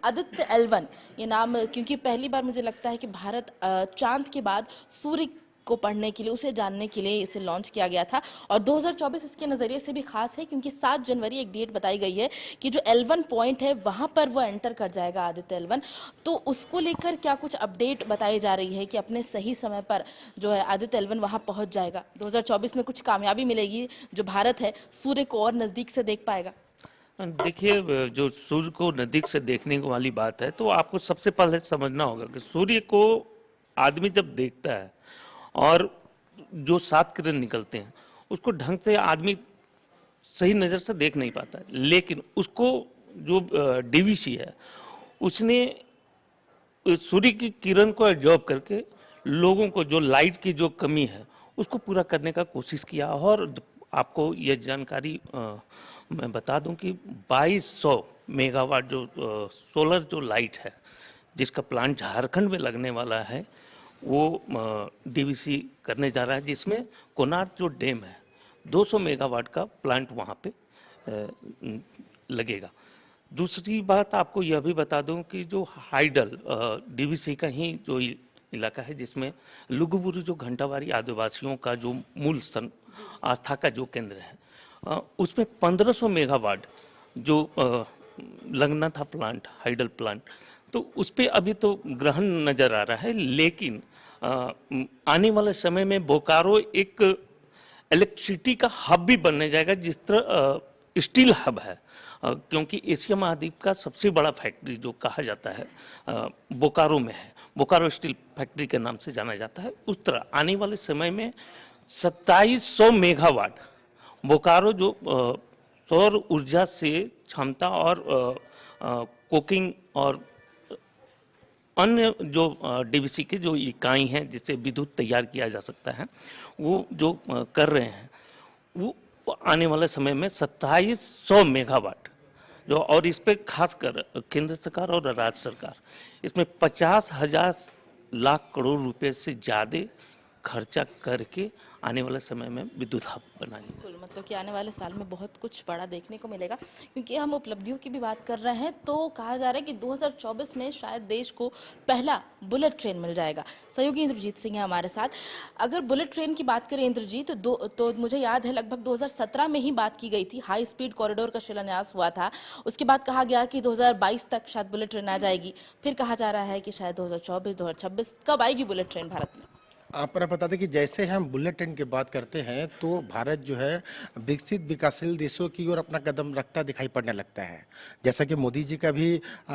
आदित्य एल1 ये नाम, क्योंकि पहली बार मुझे लगता है कि भारत चांद के बाद सूर्य को पढ़ने के लिए, उसे जानने के लिए इसे लॉन्च किया गया था। और 2024 इसके नज़रिए से भी खास है, क्योंकि 7 जनवरी एक डेट बताई गई है कि जो L1 पॉइंट है वहाँ पर वो एंटर कर जाएगा आदित्य L1। तो उसको लेकर क्या कुछ अपडेट बताई जा रही है कि अपने सही समय पर जो है आदित्य L1 वहाँ पहुँच जाएगा, 2024 में कुछ कामयाबी मिलेगी, जो भारत है सूर्य को और नज़दीक से देख पाएगा। देखिए, जो सूर्य को नज़दीक से देखने वाली बात है, तो आपको सबसे पहले समझना होगा कि सूर्य को आदमी जब देखता है और जो 7 किरण निकलते हैं उसको ढंग से आदमी सही नज़र से देख नहीं पाता है। लेकिन उसको जो डीवीसी है उसने सूर्य की किरण को ऑब्जर्व करके लोगों को जो लाइट की जो कमी है उसको पूरा करने का कोशिश किया। और आपको यह जानकारी मैं बता दूं कि 2200 मेगावाट जो सोलर जो लाइट है जिसका प्लांट झारखंड में लगने वाला है वो डीवीसी करने जा रहा है, जिसमें कोनार जो डैम है 200 मेगावाट का प्लांट वहाँ पे लगेगा। दूसरी बात आपको यह भी बता दूं कि जो हाइडल डीवीसी का ही जो इलाका है जिसमें लुगुबुरु जो घंटावारी आदिवासियों का जो मूल आस्था का जो केंद्र है उसमें 1500 मेगावाट जो लगना था प्लांट, हाइडल प्लांट, तो उस पर अभी तो ग्रहण नज़र आ रहा है। लेकिन आने वाले समय में बोकारो एक इलेक्ट्रिसिटी का हब भी बनने जाएगा, जिस तरह स्टील हब है, क्योंकि एशिया महाद्वीप का सबसे बड़ा फैक्ट्री जो कहा जाता है बोकारो में है, बोकारो स्टील फैक्ट्री के नाम से जाना जाता है। उस तरह आने वाले समय में 2700 मेगावाट बोकारो जो सौर ऊर्जा से क्षमता और कोकिंग और अन्य जो डीवीसी की जो इकाई हैं जिससे विद्युत तैयार किया जा सकता है वो जो कर रहे हैं वो आने वाले समय में 2700 मेगावाट जो, और इस पे खासकर केंद्र सरकार और राज्य सरकार इसमें 50,000 लाख करोड़ रुपए से ज़्यादा खर्चा करके आने वाले समय में विद्युत हब बनाएंगे। बिल्कुल, मतलब कि आने वाले साल में बहुत कुछ बड़ा देखने को मिलेगा, क्योंकि हम उपलब्धियों की भी बात कर रहे हैं तो कहा जा रहा है कि 2024 में शायद देश को पहला बुलेट ट्रेन मिल जाएगा। सहयोगी इंद्रजीत सिंह है हमारे साथ। अगर बुलेट ट्रेन की बात करें इंद्रजीत, तो मुझे याद है लगभग 2017 में ही बात की गई थी, हाई स्पीड कॉरिडोर का शिलान्यास हुआ था। उसके बाद कहा गया कि 2022 तक शायद बुलेट ट्रेन आ जाएगी, फिर कहा जा रहा है कि शायद 2024 2026 कब आएगी बुलेट ट्रेन भारत में? आप बता दें कि जैसे हम बुलेट ट्रेन की बात करते हैं तो भारत जो है विकसित विकासशील देशों की ओर अपना कदम रखता दिखाई पड़ने लगता है। जैसा कि मोदी जी का भी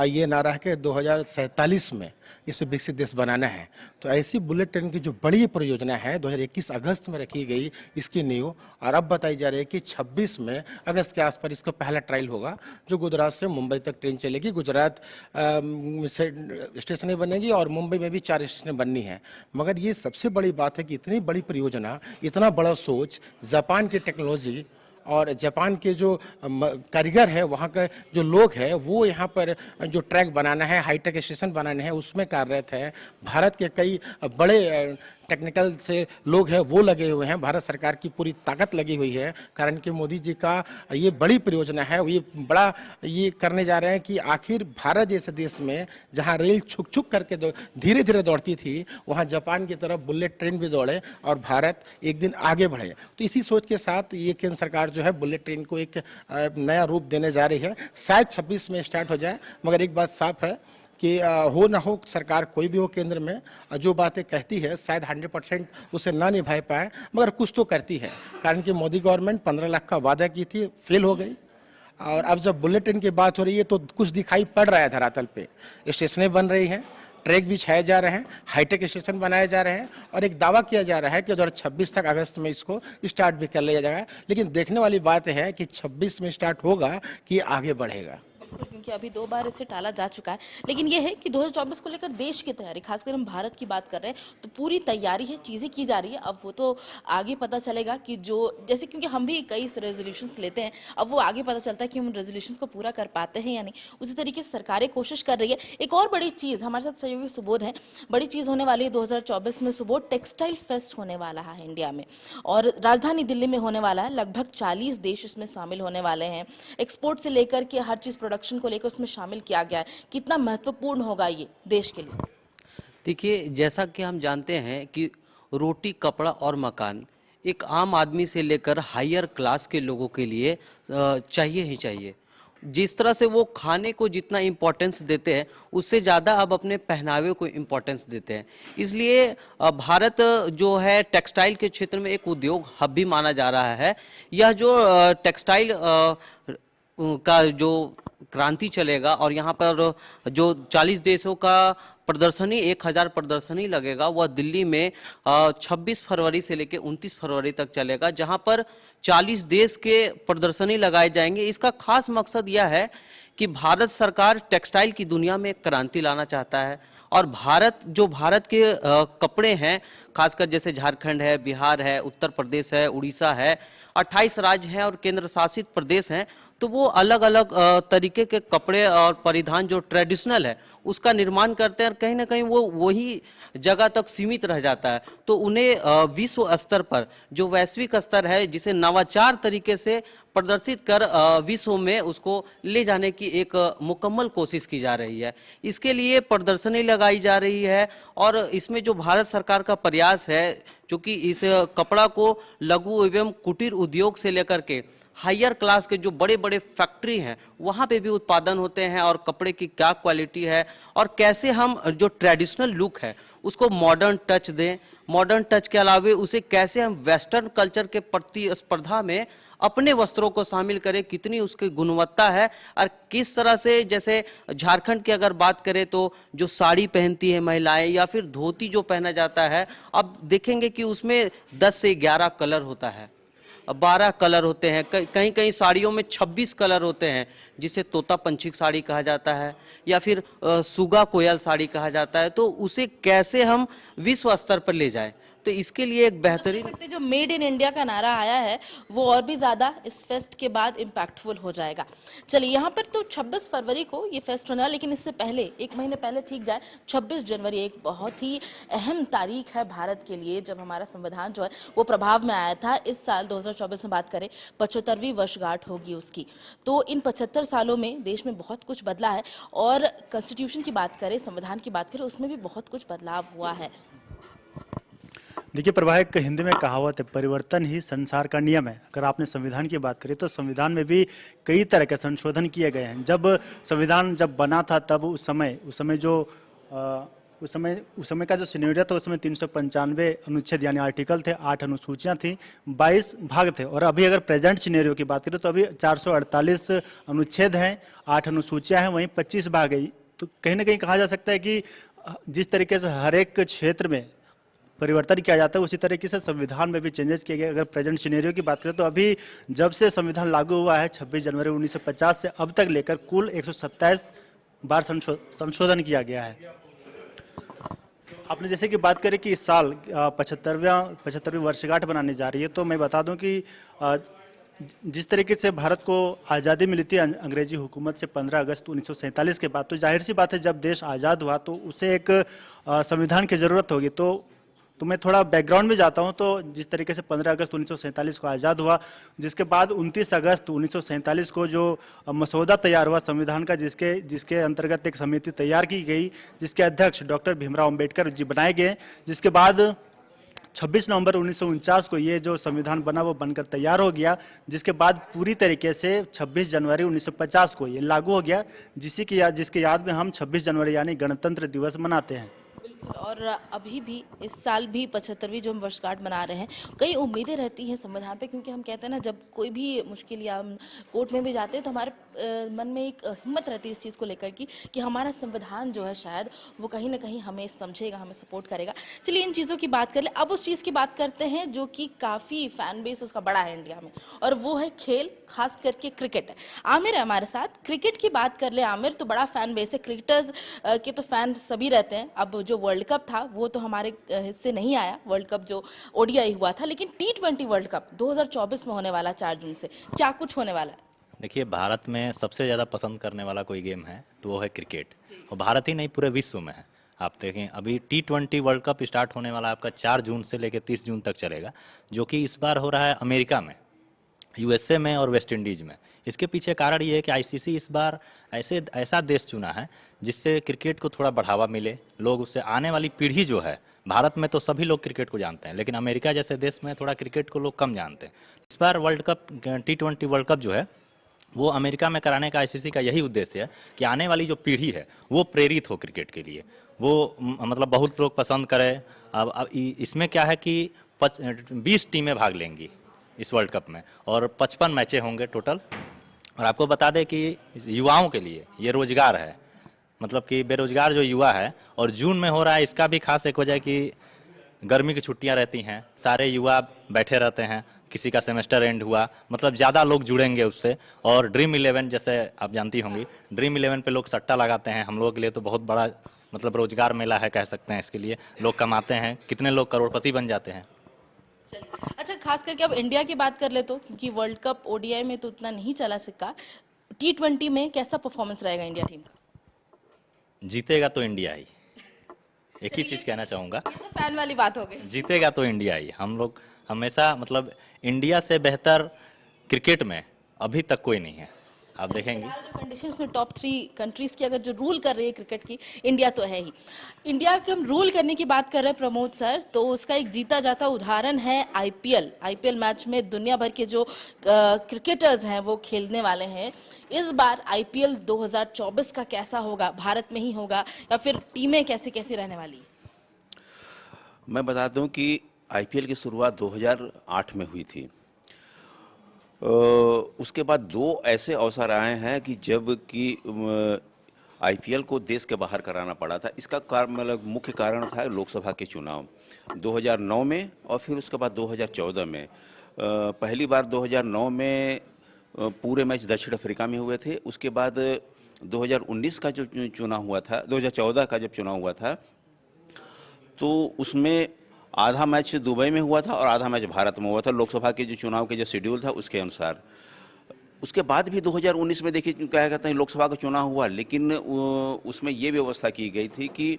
ये नारा है कि 2047 में इसे विकसित देश बनाना है। तो ऐसी बुलेट ट्रेन की जो बड़ी परियोजना है 2021 अगस्त में रखी गई इसकी नींव, और अब बताई जा रही है कि 26 में अगस्त के आसपास इसका पहला ट्रायल होगा, जो गुजरात से मुंबई तक ट्रेन चलेगी। गुजरात से स्टेशनें बनेगी और मुंबई में भी 4 स्टेशनें बननी है। मगर ये सबसे बड़ी बात है कि इतनी बड़ी परियोजना, इतना बड़ा सोच, जापान की टेक्नोलॉजी और जापान के जो कारीगर है, वहाँ के जो लोग हैं, वो यहाँ पर जो ट्रैक बनाना है, हाईटेक स्टेशन बनाने हैं, उसमें कार्यरत है। भारत के कई बड़े टेक्निकल से लोग हैं वो लगे हुए हैं, भारत सरकार की पूरी ताकत लगी हुई है। कारण कि मोदी जी का ये बड़ी परियोजना है, ये बड़ा ये करने जा रहे हैं कि आखिर भारत जैसे देश में जहाँ रेल छुक छुक करके धीरे धीरे दौड़ती थी, वहाँ जापान की तरफ बुलेट ट्रेन भी दौड़े और भारत एक दिन आगे बढ़े। तो इसी सोच के साथ ये केंद्र सरकार जो है बुलेट ट्रेन को एक नया रूप देने जा रही है। शायद 26 में स्टार्ट हो जाए, मगर एक बात साफ है कि हो ना हो सरकार कोई भी हो केंद्र में, जो बातें कहती है शायद 100% उसे ना निभा पाए, मगर कुछ तो करती है। कारण कि मोदी गवर्नमेंट 15 लाख का वादा की थी, फेल हो गई। और अब जब बुलेट ट्रेन की बात हो रही है तो कुछ दिखाई पड़ रहा है धरातल पे। स्टेशनें बन रही हैं, ट्रैक बिछाए जा रहे हैं, हाईटेक स्टेशन बनाए जा रहे हैं, और एक दावा किया जा रहा है कि 2026 तक अगस्त में इसको स्टार्ट भी कर लिया जाएगा। लेकिन देखने वाली बात है कि 26 में स्टार्ट होगा कि आगे बढ़ेगा। बिल्कुल, क्योंकि अभी 2 बार इसे टाला जा चुका है। लेकिन ये है कि 2024 को लेकर देश की तैयारी, खासकर हम भारत की बात कर रहे हैं तो पूरी तैयारी है, चीज़ें की जा रही है। अब वो तो आगे पता चलेगा कि जो जैसे, क्योंकि हम भी कई रेजोल्यूशंस लेते हैं, अब वो आगे पता चलता है कि हम रेजोल्यूशंस को पूरा कर पाते हैं या नहीं। उसी तरीके से सरकारें कोशिश कर रही है। एक और बड़ी चीज़ हमारे साथ सहयोगी सुबोध है, बड़ी चीज़ होने वाली है 2024 में सुबोध, टेक्सटाइल फेस्ट होने वाला है इंडिया में, और राजधानी दिल्ली में होने वाला है। लगभग 40 देश इसमें शामिल होने वाले हैं। एक्सपोर्ट से लेकर के हर चीज़ प्रोडक्शन को लेकर उसमें शामिल किया गया है। कितना महत्वपूर्ण होगा ये देश के लिए? देखिए, जैसा कि हम जानते हैं कि रोटी, कपड़ा और मकान एक आम आदमी से लेकर हायर क्लास के लोगों के लिए चाहिए ही चाहिए। जिस तरह से वो खाने को जितना इम्पोर्टेंस देते हैं, उससे ज़्यादा अब अपने पहनावे को इम्पोर्टेंस देते हैं। इसलिए भारत जो है टेक्सटाइल के क्षेत्र में एक उद्योग हब भी माना जा रहा है। यह जो टेक्सटाइल का जो क्रांति चलेगा, और यहाँ पर जो 40 देशों का प्रदर्शनी, 1000 प्रदर्शनी लगेगा, वह दिल्ली में 26 फरवरी से लेकर 29 फरवरी तक चलेगा, जहाँ पर 40 देश के प्रदर्शनी लगाए जाएंगे। इसका खास मकसद यह है कि भारत सरकार टेक्सटाइल की दुनिया में एक क्रांति लाना चाहता है, और भारत के कपड़े हैं, खासकर जैसे झारखंड है, बिहार है, उत्तर प्रदेश है, उड़ीसा है, 28 राज्य हैं और केंद्र शासित प्रदेश हैं, तो वो अलग अलग तरीके के कपड़े और परिधान जो ट्रेडिशनल है उसका निर्माण करते हैं, और कहीं ना कहीं वो वही जगह तक सीमित रह जाता है। तो उन्हें विश्व स्तर पर, जो वैश्विक स्तर है, जिसे नवाचार तरीके से प्रदर्शित कर विश्व में उसको ले जाने की एक मुकम्मल कोशिश की जा रही है। इसके लिए प्रदर्शनी लगाई जा रही है, और इसमें जो भारत सरकार का प्रयास है, क्योंकि इस कपड़ा को लघु एवं कुटीर उद्योग से लेकर के हायर क्लास के जो बड़े बड़े फैक्ट्री हैं वहाँ पे भी उत्पादन होते हैं, और कपड़े की क्या क्वालिटी है और कैसे हम जो ट्रेडिशनल लुक है उसको मॉडर्न टच दें, मॉडर्न टच के अलावे उसे कैसे हम वेस्टर्न कल्चर के प्रतिस्पर्धा में अपने वस्त्रों को शामिल करें, कितनी उसकी गुणवत्ता है, और किस तरह से, जैसे झारखंड की अगर बात करें तो जो साड़ी पहनती है महिलाएं या फिर धोती जो पहना जाता है, अब देखेंगे कि उसमें 10 से 11 कलर होता है, 12 कलर होते हैं, कहीं कहीं साड़ियों में 26 कलर होते हैं, जिसे तोता पंछी साड़ी कहा जाता है या फिर सुगा कोयल साड़ी कहा जाता है। तो उसे कैसे हम विश्व स्तर पर ले जाएं, तो इसके लिए एक बेहतरीन सकते जो मेड इन इंडिया का नारा आया है वो और भी ज्यादा इस फेस्ट के बाद इम्पैक्टफुल हो जाएगा। चलिए यहाँ पर तो 26 फरवरी को ये फेस्ट होना है, लेकिन इससे पहले एक महीने पहले ठीक जाए 26 जनवरी एक बहुत ही अहम तारीख है भारत के लिए, जब हमारा संविधान जो है वो प्रभाव में आया था। इस साल 2024 में बात करें 75वीं वर्षगांठ होगी उसकी। तो इन 75 सालों में देश में बहुत कुछ बदला है और कॉन्स्टिट्यूशन की बात करें, संविधान की बात करें, उसमें भी बहुत कुछ बदलाव हुआ है। देखिए प्रभा, एक हिंदी में कहावत है, परिवर्तन ही संसार का नियम है। अगर आपने संविधान की बात करी तो संविधान में भी कई तरह के संशोधन किए गए हैं। जब संविधान जब बना था तब उस समय का जो सिनेरियो था उसमें 395 अनुच्छेद यानी आर्टिकल थे, 8 अनुसूचियां थी, 22 भाग थे। और अभी अगर प्रेजेंट सिनेरियो की बात करें तो अभी 448 अनुच्छेद हैं, 8 अनुसूचियां हैं, वहीं 25 भाग है। तो कहीं ना कहीं कहा जा सकता है कि जिस तरीके से हर एक क्षेत्र में परिवर्तन किया जाता है उसी तरीके से संविधान में भी चेंजेस किए गए। अगर प्रेजेंट सिनेरियो की बात करें तो अभी जब से संविधान लागू हुआ है 26 जनवरी 1950 से अब तक लेकर कुल 127 बार संशोधन किया गया है। आपने जैसे कि बात करें कि इस साल 75वीं वर्षगांठ बनाने जा रही है, तो मैं बता दूं कि जिस तरीके से भारत को आज़ादी मिली थी अंग्रेजी हुकूमत से 15 अगस्त 1947 के बाद, तो जाहिर सी बात है जब देश आज़ाद हुआ तो उसे एक संविधान की ज़रूरत होगी। तो मैं थोड़ा बैकग्राउंड में जाता हूं। तो जिस तरीके से 15 अगस्त 1947 को आज़ाद हुआ, जिसके बाद 29 अगस्त 1947 को जो मसौदा तैयार हुआ संविधान का, जिसके अंतर्गत एक समिति तैयार की गई जिसके अध्यक्ष डॉक्टर भीमराव अंबेडकर जी बनाए गए। जिसके बाद 26 नवंबर 1949 को ये जो संविधान बना वो बनकर तैयार हो गया, जिसके बाद पूरी तरीके से 26 जनवरी 1950 को ये लागू हो गया, जिसके याद में हम 26 जनवरी यानी गणतंत्र दिवस मनाते हैं। और अभी भी इस साल भी 75वीं जो हम वर्षगांठ मना रहे हैं, कई उम्मीदें रहती हैं संविधान पे, क्योंकि हम कहते हैं ना जब कोई भी मुश्किल या हम कोर्ट में भी जाते हैं तो हमारे मन में एक हिम्मत रहती है इस चीज़ को लेकर कि हमारा संविधान जो है शायद वो कहीं ना कहीं हमें समझेगा, हमें सपोर्ट करेगा। चलिए इन चीज़ों की बात कर ले। अब उस चीज़ की बात करते हैं जो कि काफ़ी फैन बेस उसका बड़ा है इंडिया में, और वो है खेल, खास करके क्रिकेट। आमिर है हमारे साथ। क्रिकेट की बात कर ले आमिर, तो बड़ा फैन बेस है, क्रिकेटर्स के तो फैन सभी रहते हैं। अब जो वर्ल्ड कप था वो तो हमारे हिस्से नहीं आया, वर्ल्ड कप जो ओडीआई हुआ था, लेकिन T20 वर्ल्ड कप 2024 में होने वाला 4 जून से, क्या कुछ होने वाला है? देखिए, भारत में सबसे ज़्यादा पसंद करने वाला कोई गेम है तो वो है क्रिकेट, और भारत ही नहीं पूरे विश्व में है। आप देखें अभी T20 वर्ल्ड कप स्टार्ट होने वाला आपका 4 जून से लेकर 30 जून तक चलेगा, जो कि इस बार हो रहा है अमेरिका में, यूएसए में और वेस्ट इंडीज़ में। इसके पीछे कारण ये है कि आईसीसी इस बार ऐसा देश चुना है जिससे क्रिकेट को थोड़ा बढ़ावा मिले, लोग उससे आने वाली पीढ़ी जो है, भारत में तो सभी लोग क्रिकेट को जानते हैं लेकिन अमेरिका जैसे देश में थोड़ा क्रिकेट को लोग कम जानते हैं। इस बार world cup T20 world cup जो है वो अमेरिका में कराने का आईसीसी का यही उद्देश्य है कि आने वाली जो पीढ़ी है वो प्रेरित हो क्रिकेट के लिए, वो मतलब बहुत लोग पसंद करें। अब इसमें क्या है कि 20 टीमें भाग लेंगी इस वर्ल्ड कप में और 55 मैचें होंगे टोटल। और आपको बता दें कि युवाओं के लिए ये रोजगार है, मतलब कि बेरोजगार जो युवा है, और जून में हो रहा है। इसका भी खास एक वजह कि गर्मी की छुट्टियां रहती हैं, सारे युवा बैठे रहते हैं, किसी का सेमेस्टर एंड हुआ, मतलब ज़्यादा लोग जुड़ेंगे उससे। और ड्रीम 11 जैसे आप जानती होंगी, ड्रीम 11 पे लोग सट्टा लगाते हैं, हम लोगों के लिए तो बहुत बड़ा मतलब रोजगार मेला है कह सकते हैं। इसके लिए लोग कमाते हैं, कितने लोग करोड़पति बन जाते हैं। अच्छा, खास करके अब इंडिया की बात कर ले तो, क्योंकि वर्ल्ड कप ओडीआई में तो उतना नहीं चला सिक्का, T20 में कैसा परफॉर्मेंस रहेगा इंडिया टीम का? जीतेगा तो इंडिया ही, एक ही चीज़ कहना चाहूँगा, ये तो फैन वाली बात हो गई। जीतेगा तो इंडिया ही। हम लोग हमेशा मतलब इंडिया से बेहतर क्रिकेट में अभी तक कोई नहीं है, आप देखेंगे। कंडीशंस में टॉप 3 कंट्रीज की अगर जो रूल कर रही है क्रिकेट की, इंडिया तो है ही। इंडिया के हम रूल करने की बात कर रहे हैं प्रमोद सर, तो उसका एक जीता जाता उदाहरण है आईपीएल मैच में दुनिया भर के जो क्रिकेटर्स हैं वो खेलने वाले हैं। इस बार आईपीएल 2024 का कैसा होगा, भारत में ही होगा या फिर टीमें कैसी कैसी रहने वाली? मैं बता दूं कि आईपीएल की शुरुआत 2008 में हुई थी। उसके बाद 2 ऐसे अवसर आए हैं कि जब कि आईपीएल को देश के बाहर कराना पड़ा था। इसका मतलब मुख्य कारण था लोकसभा के चुनाव 2009 में और फिर उसके बाद 2014 में। पहली बार 2009 में पूरे मैच दक्षिण अफ्रीका में हुए थे। उसके बाद 2019 का जो चुनाव हुआ था, 2014 का जब चुनाव हुआ था, तो उसमें आधा मैच दुबई में हुआ था और आधा मैच भारत में हुआ था, लोकसभा के जो चुनाव के जो शेड्यूल था उसके अनुसार। उसके बाद भी 2019 में देखिए क्या कहते हैं लोकसभा का चुनाव हुआ, लेकिन उसमें ये व्यवस्था की गई थी कि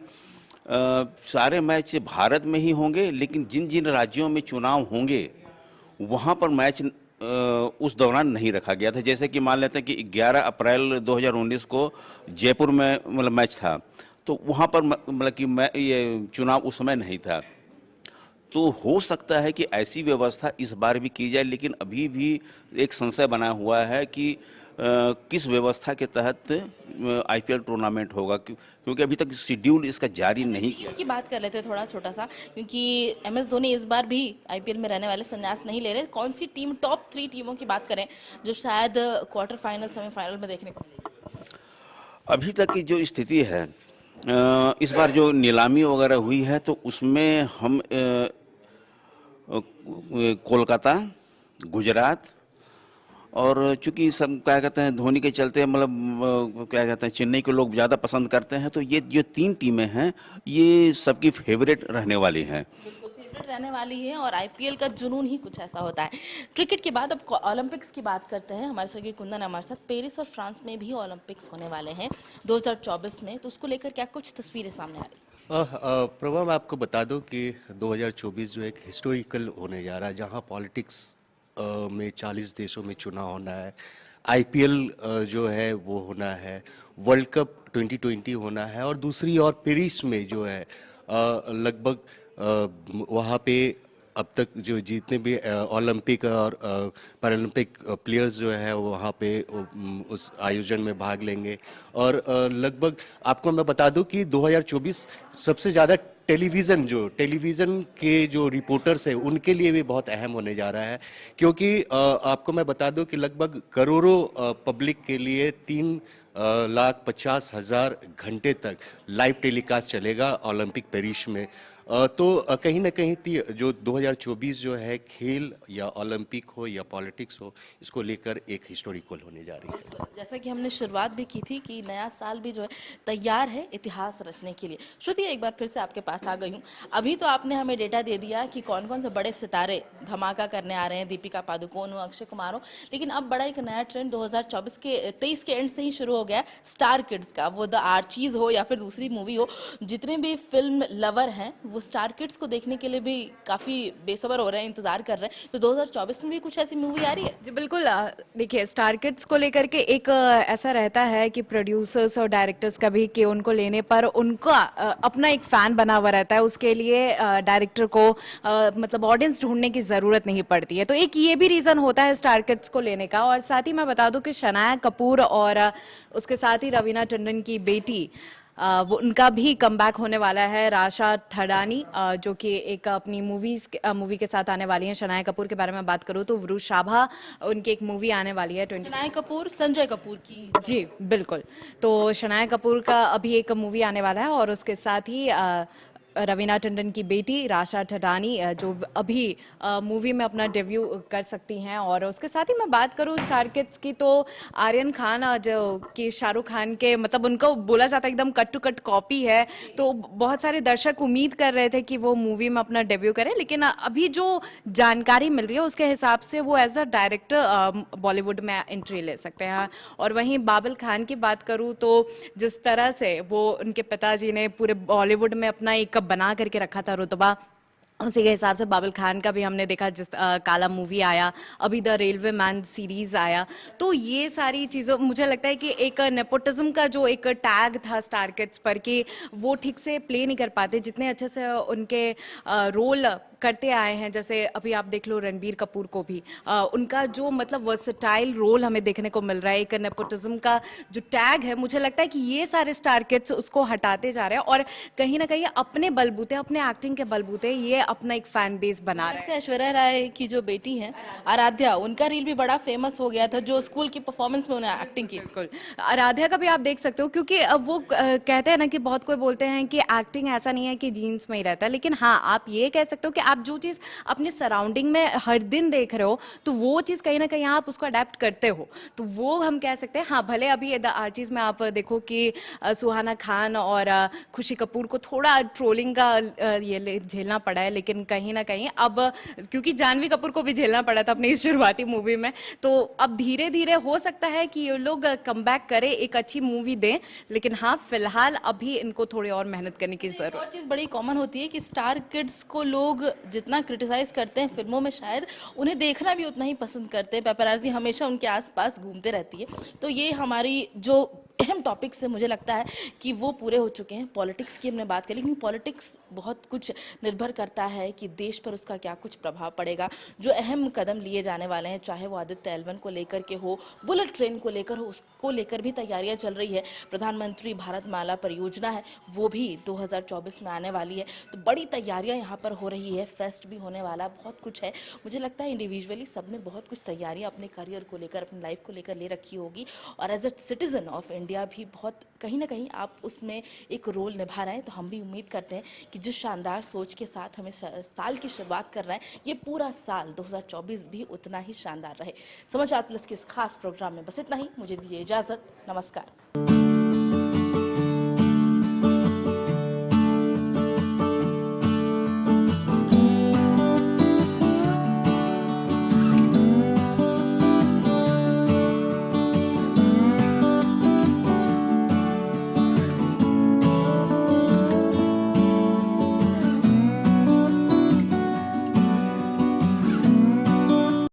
सारे मैच भारत में ही होंगे, लेकिन जिन जिन राज्यों में चुनाव होंगे वहाँ पर मैच उस दौरान नहीं रखा गया था। जैसे कि मान लेते हैं कि 11 अप्रैल 2019 को जयपुर में मतलब मैच था, तो वहाँ पर मतलब कि ये चुनाव उस समय नहीं था। तो हो सकता है कि ऐसी व्यवस्था इस बार भी की जाए, लेकिन अभी भी एक संशय बना हुआ है कि किस व्यवस्था के तहत आईपीएल टूर्नामेंट होगा, क्योंकि अभी तक शेड्यूल इसका जारी नहीं किया। की बात कर लेते हैं थोड़ा छोटा सा, क्योंकि एमएस धोनी इस बार भी आईपीएल में रहने वाले संन्यास नहीं ले रहे। कौन सी टीम, टॉप 3 टीमों की बात करें जो शायद क्वार्टर फाइनल, सेमीफाइनल में देखने को मिलेगी? अभी तक की जो स्थिति है, इस बार जो नीलामी वगैरह हुई है तो उसमें हम कोलकाता, गुजरात और चूंकि सब क्या कहते हैं धोनी के चलते मतलब क्या कहते हैं चेन्नई को लोग ज़्यादा पसंद करते हैं, तो ये जो 3 टीमें हैं ये सबकी फेवरेट रहने वाली हैं। बिल्कुल फेवरेट रहने वाली है और आईपीएल का जुनून ही कुछ ऐसा होता है। क्रिकेट के बाद अब ओलंपिक्स की बात करते हैं। हमारे सगे कुंदन हमारे साथ, पेरिस और फ्रांस में भी ओलंपिक्स होने वाले हैं 2024 में, तो उसको लेकर क्या कुछ तस्वीरें सामने आ रही है? प्रभा, मैं आपको बता दूं कि 2024 जो एक हिस्टोरिकल होने जा रहा है, जहां पॉलिटिक्स में 40 देशों में चुनाव होना है, आईपीएल जो है वो होना है, वर्ल्ड कप 2020 होना है, और दूसरी ओर पेरिस में जो है लगभग वहाँ पे अब तक जो जितने भी ओलंपिक और पैरालंपिक प्लेयर्स जो है वहाँ पे उस आयोजन में भाग लेंगे। और लगभग आपको मैं बता दूं कि 2024 सबसे ज़्यादा टेलीविज़न के जो रिपोर्टर्स हैं उनके लिए भी बहुत अहम होने जा रहा है, क्योंकि आपको मैं बता दूं कि लगभग करोड़ों पब्लिक के लिए 3,50,000 घंटे तक लाइव टेलीकास्ट चलेगा ओलंपिक पेरिस में। तो कहीं ना कहीं जो 2024 जो है खेल या ओलंपिक हो या पॉलिटिक्स हो, इसको लेकर एक हिस्टोरिकल होने जा रही है। जैसा कि हमने शुरुआत भी की थी कि नया साल भी जो है तैयार है इतिहास रचने के लिए। श्रुति, एक बार फिर से आपके पास आ गई हूँ। अभी तो आपने हमें डेटा दे दिया कि कौन कौन से बड़े सितारे धमाका करने आ रहे हैं, दीपिका पादुकोण हो, अक्षय कुमार हो, लेकिन अब बड़ा एक नया ट्रेंड 2023 के एंड से ही शुरू हो गया स्टार किड्स का। वो द आर्चीज हो या फिर दूसरी मूवी हो, जितने भी फिल्म लवर हैं वो स्टार किड्स को देखने के लिए भी काफी बेसब्र हो रहे हैं, इंतजार कर रहे हैं। तो 2024 में भी कुछ ऐसी मूवी आ रही है? जी बिल्कुल। देखिए, स्टार किड्स को लेकर के एक ऐसा रहता है कि प्रोड्यूसर्स और डायरेक्टर्स का भी कि उनको लेने पर उनका अपना एक फैन बना हुआ रहता है, उसके लिए डायरेक्टर को मतलब ऑडियंस ढूंढने की ज़रूरत नहीं पड़ती है। तो एक ये भी रीज़न होता है स्टार किड्स को लेने का। और साथ ही मैं बता दूं कि शनाया कपूर और उसके साथ ही रवीना टंडन की बेटी वो उनका भी कमबैक होने वाला है, राशा थडानी, जो कि एक अपनी मूवी के साथ आने वाली हैं। शनाया कपूर के बारे में बात करूँ तो वृषाभा उनकी एक मूवी आने वाली है। शनाया कपूर संजय कपूर की। जी बिल्कुल। तो शनाया कपूर का अभी एक मूवी आने वाला है और उसके साथ ही रवीना टंडन की बेटी राशा थडानी जो अभी मूवी में अपना डेब्यू कर सकती हैं। और उसके साथ ही मैं बात करूँ स्टार किड्स की तो आर्यन खान जो कि शाहरुख खान के मतलब उनको बोला जाता है एकदम कट टू कट कॉपी है, तो बहुत सारे दर्शक उम्मीद कर रहे थे कि वो मूवी में अपना डेब्यू करें, लेकिन अभी जो जानकारी मिल रही है उसके हिसाब से वो एज अ डायरेक्टर बॉलीवुड में एंट्री ले सकते हैं। और वहीं बाबुल खान की बात करूँ तो जिस तरह से वो उनके पिताजी ने पूरे बॉलीवुड में अपना एक बना करके रखा था रुतबा, उसी के हिसाब से बाबुल खान का भी हमने देखा, जिस काला मूवी आया, अभी द रेलवे मैन सीरीज आया। तो ये सारी चीज़ों मुझे लगता है कि एक नेपोटिज्म का जो एक टैग था स्टार किड्स पर कि वो ठीक से प्ले नहीं कर पाते, जितने अच्छे से उनके रोल करते आए हैं। जैसे अभी आप देख लो रणबीर कपूर को भी उनका जो मतलब वर्सेटाइल रोल हमें देखने को मिल रहा है, एक नेपोटिज्म का जो टैग है, मुझे लगता है कि ये सारे स्टार किड्स उसको हटाते जा रहे हैं और कहीं ना कहीं अपने बलबूते, अपने एक्टिंग के बलबूते ये अपना एक फैन बेस बना रहे हैं। ऐश्वर्या राय की जो बेटी है आराध्या, उनका रील भी बड़ा फेमस हो गया था जो स्कूल की परफॉर्मेंस में उन्हें एक्टिंग की। बिल्कुल, आराध्या का भी आप देख सकते हो, क्योंकि वो कहते हैं ना कि बहुत कोई बोलते हैं कि एक्टिंग ऐसा नहीं है कि जीन्स में ही रहता है, लेकिन हाँ आप ये कह सकते हो कि आप जो चीज़ अपने सराउंडिंग में हर दिन देख रहे हो तो वो चीज़ कहीं ना कहीं आप उसको अडेप्ट करते हो, तो वो हम कह सकते हैं। हाँ, भले अभी द आर्चीज़ में आप देखो कि सुहाना खान और खुशी कपूर को थोड़ा ट्रोलिंग का झेलना पड़ा है, लेकिन कहीं ना कहीं अब क्योंकि जानवी कपूर को भी झेलना पड़ा था अपनी शुरुआती मूवी में, तो अब धीरे धीरे हो सकता है कि ये लोग कम बैक करें, एक अच्छी मूवी दें। लेकिन हाँ, फिलहाल अभी इनको थोड़ी और मेहनत करने की एक जरूरत। और चीज़ बड़ी कॉमन होती है कि स्टार किड्स को लोग जितना क्रिटिसाइज करते हैं फिल्मों में, शायद उन्हें देखना भी उतना ही पसंद करते हैं। पेपराजी हमेशा उनके आसपास घूमते रहती है। तो ये हमारी जो अहम टॉपिक्स है, मुझे लगता है कि वो पूरे हो चुके हैं। पॉलिटिक्स की हमने बात करी, क्योंकि पॉलिटिक्स बहुत कुछ निर्भर करता है कि देश पर उसका क्या कुछ प्रभाव पड़ेगा। जो अहम कदम लिए जाने वाले हैं, चाहे वो आदित्य एल1 को लेकर के हो, बुलेट ट्रेन को लेकर हो, उसको लेकर भी तैयारियां चल रही है। प्रधानमंत्री भारतमाला परियोजना है, वो भी 2024 में आने वाली है। तो बड़ी तैयारियां यहाँ पर हो रही है, फेस्ट भी होने वाला, बहुत कुछ है। मुझे लगता है इंडिविजुअली सबने बहुत कुछ तैयारियां अपने करियर को लेकर, अपनी लाइफ को लेकर ले रखी होगी, और as a citizen of India भी बहुत कहीं ना कहीं आप उसमें एक रोल निभा रहे हैं। तो हम भी उम्मीद करते हैं कि जिस शानदार सोच के साथ हमें साल की शुरुआत कर रहे हैं, ये पूरा साल 2024 भी उतना ही शानदार रहे। समाचार प्लस के इस खास प्रोग्राम में बस इतना ही। मुझे दीजिए इजाजत, नमस्कार।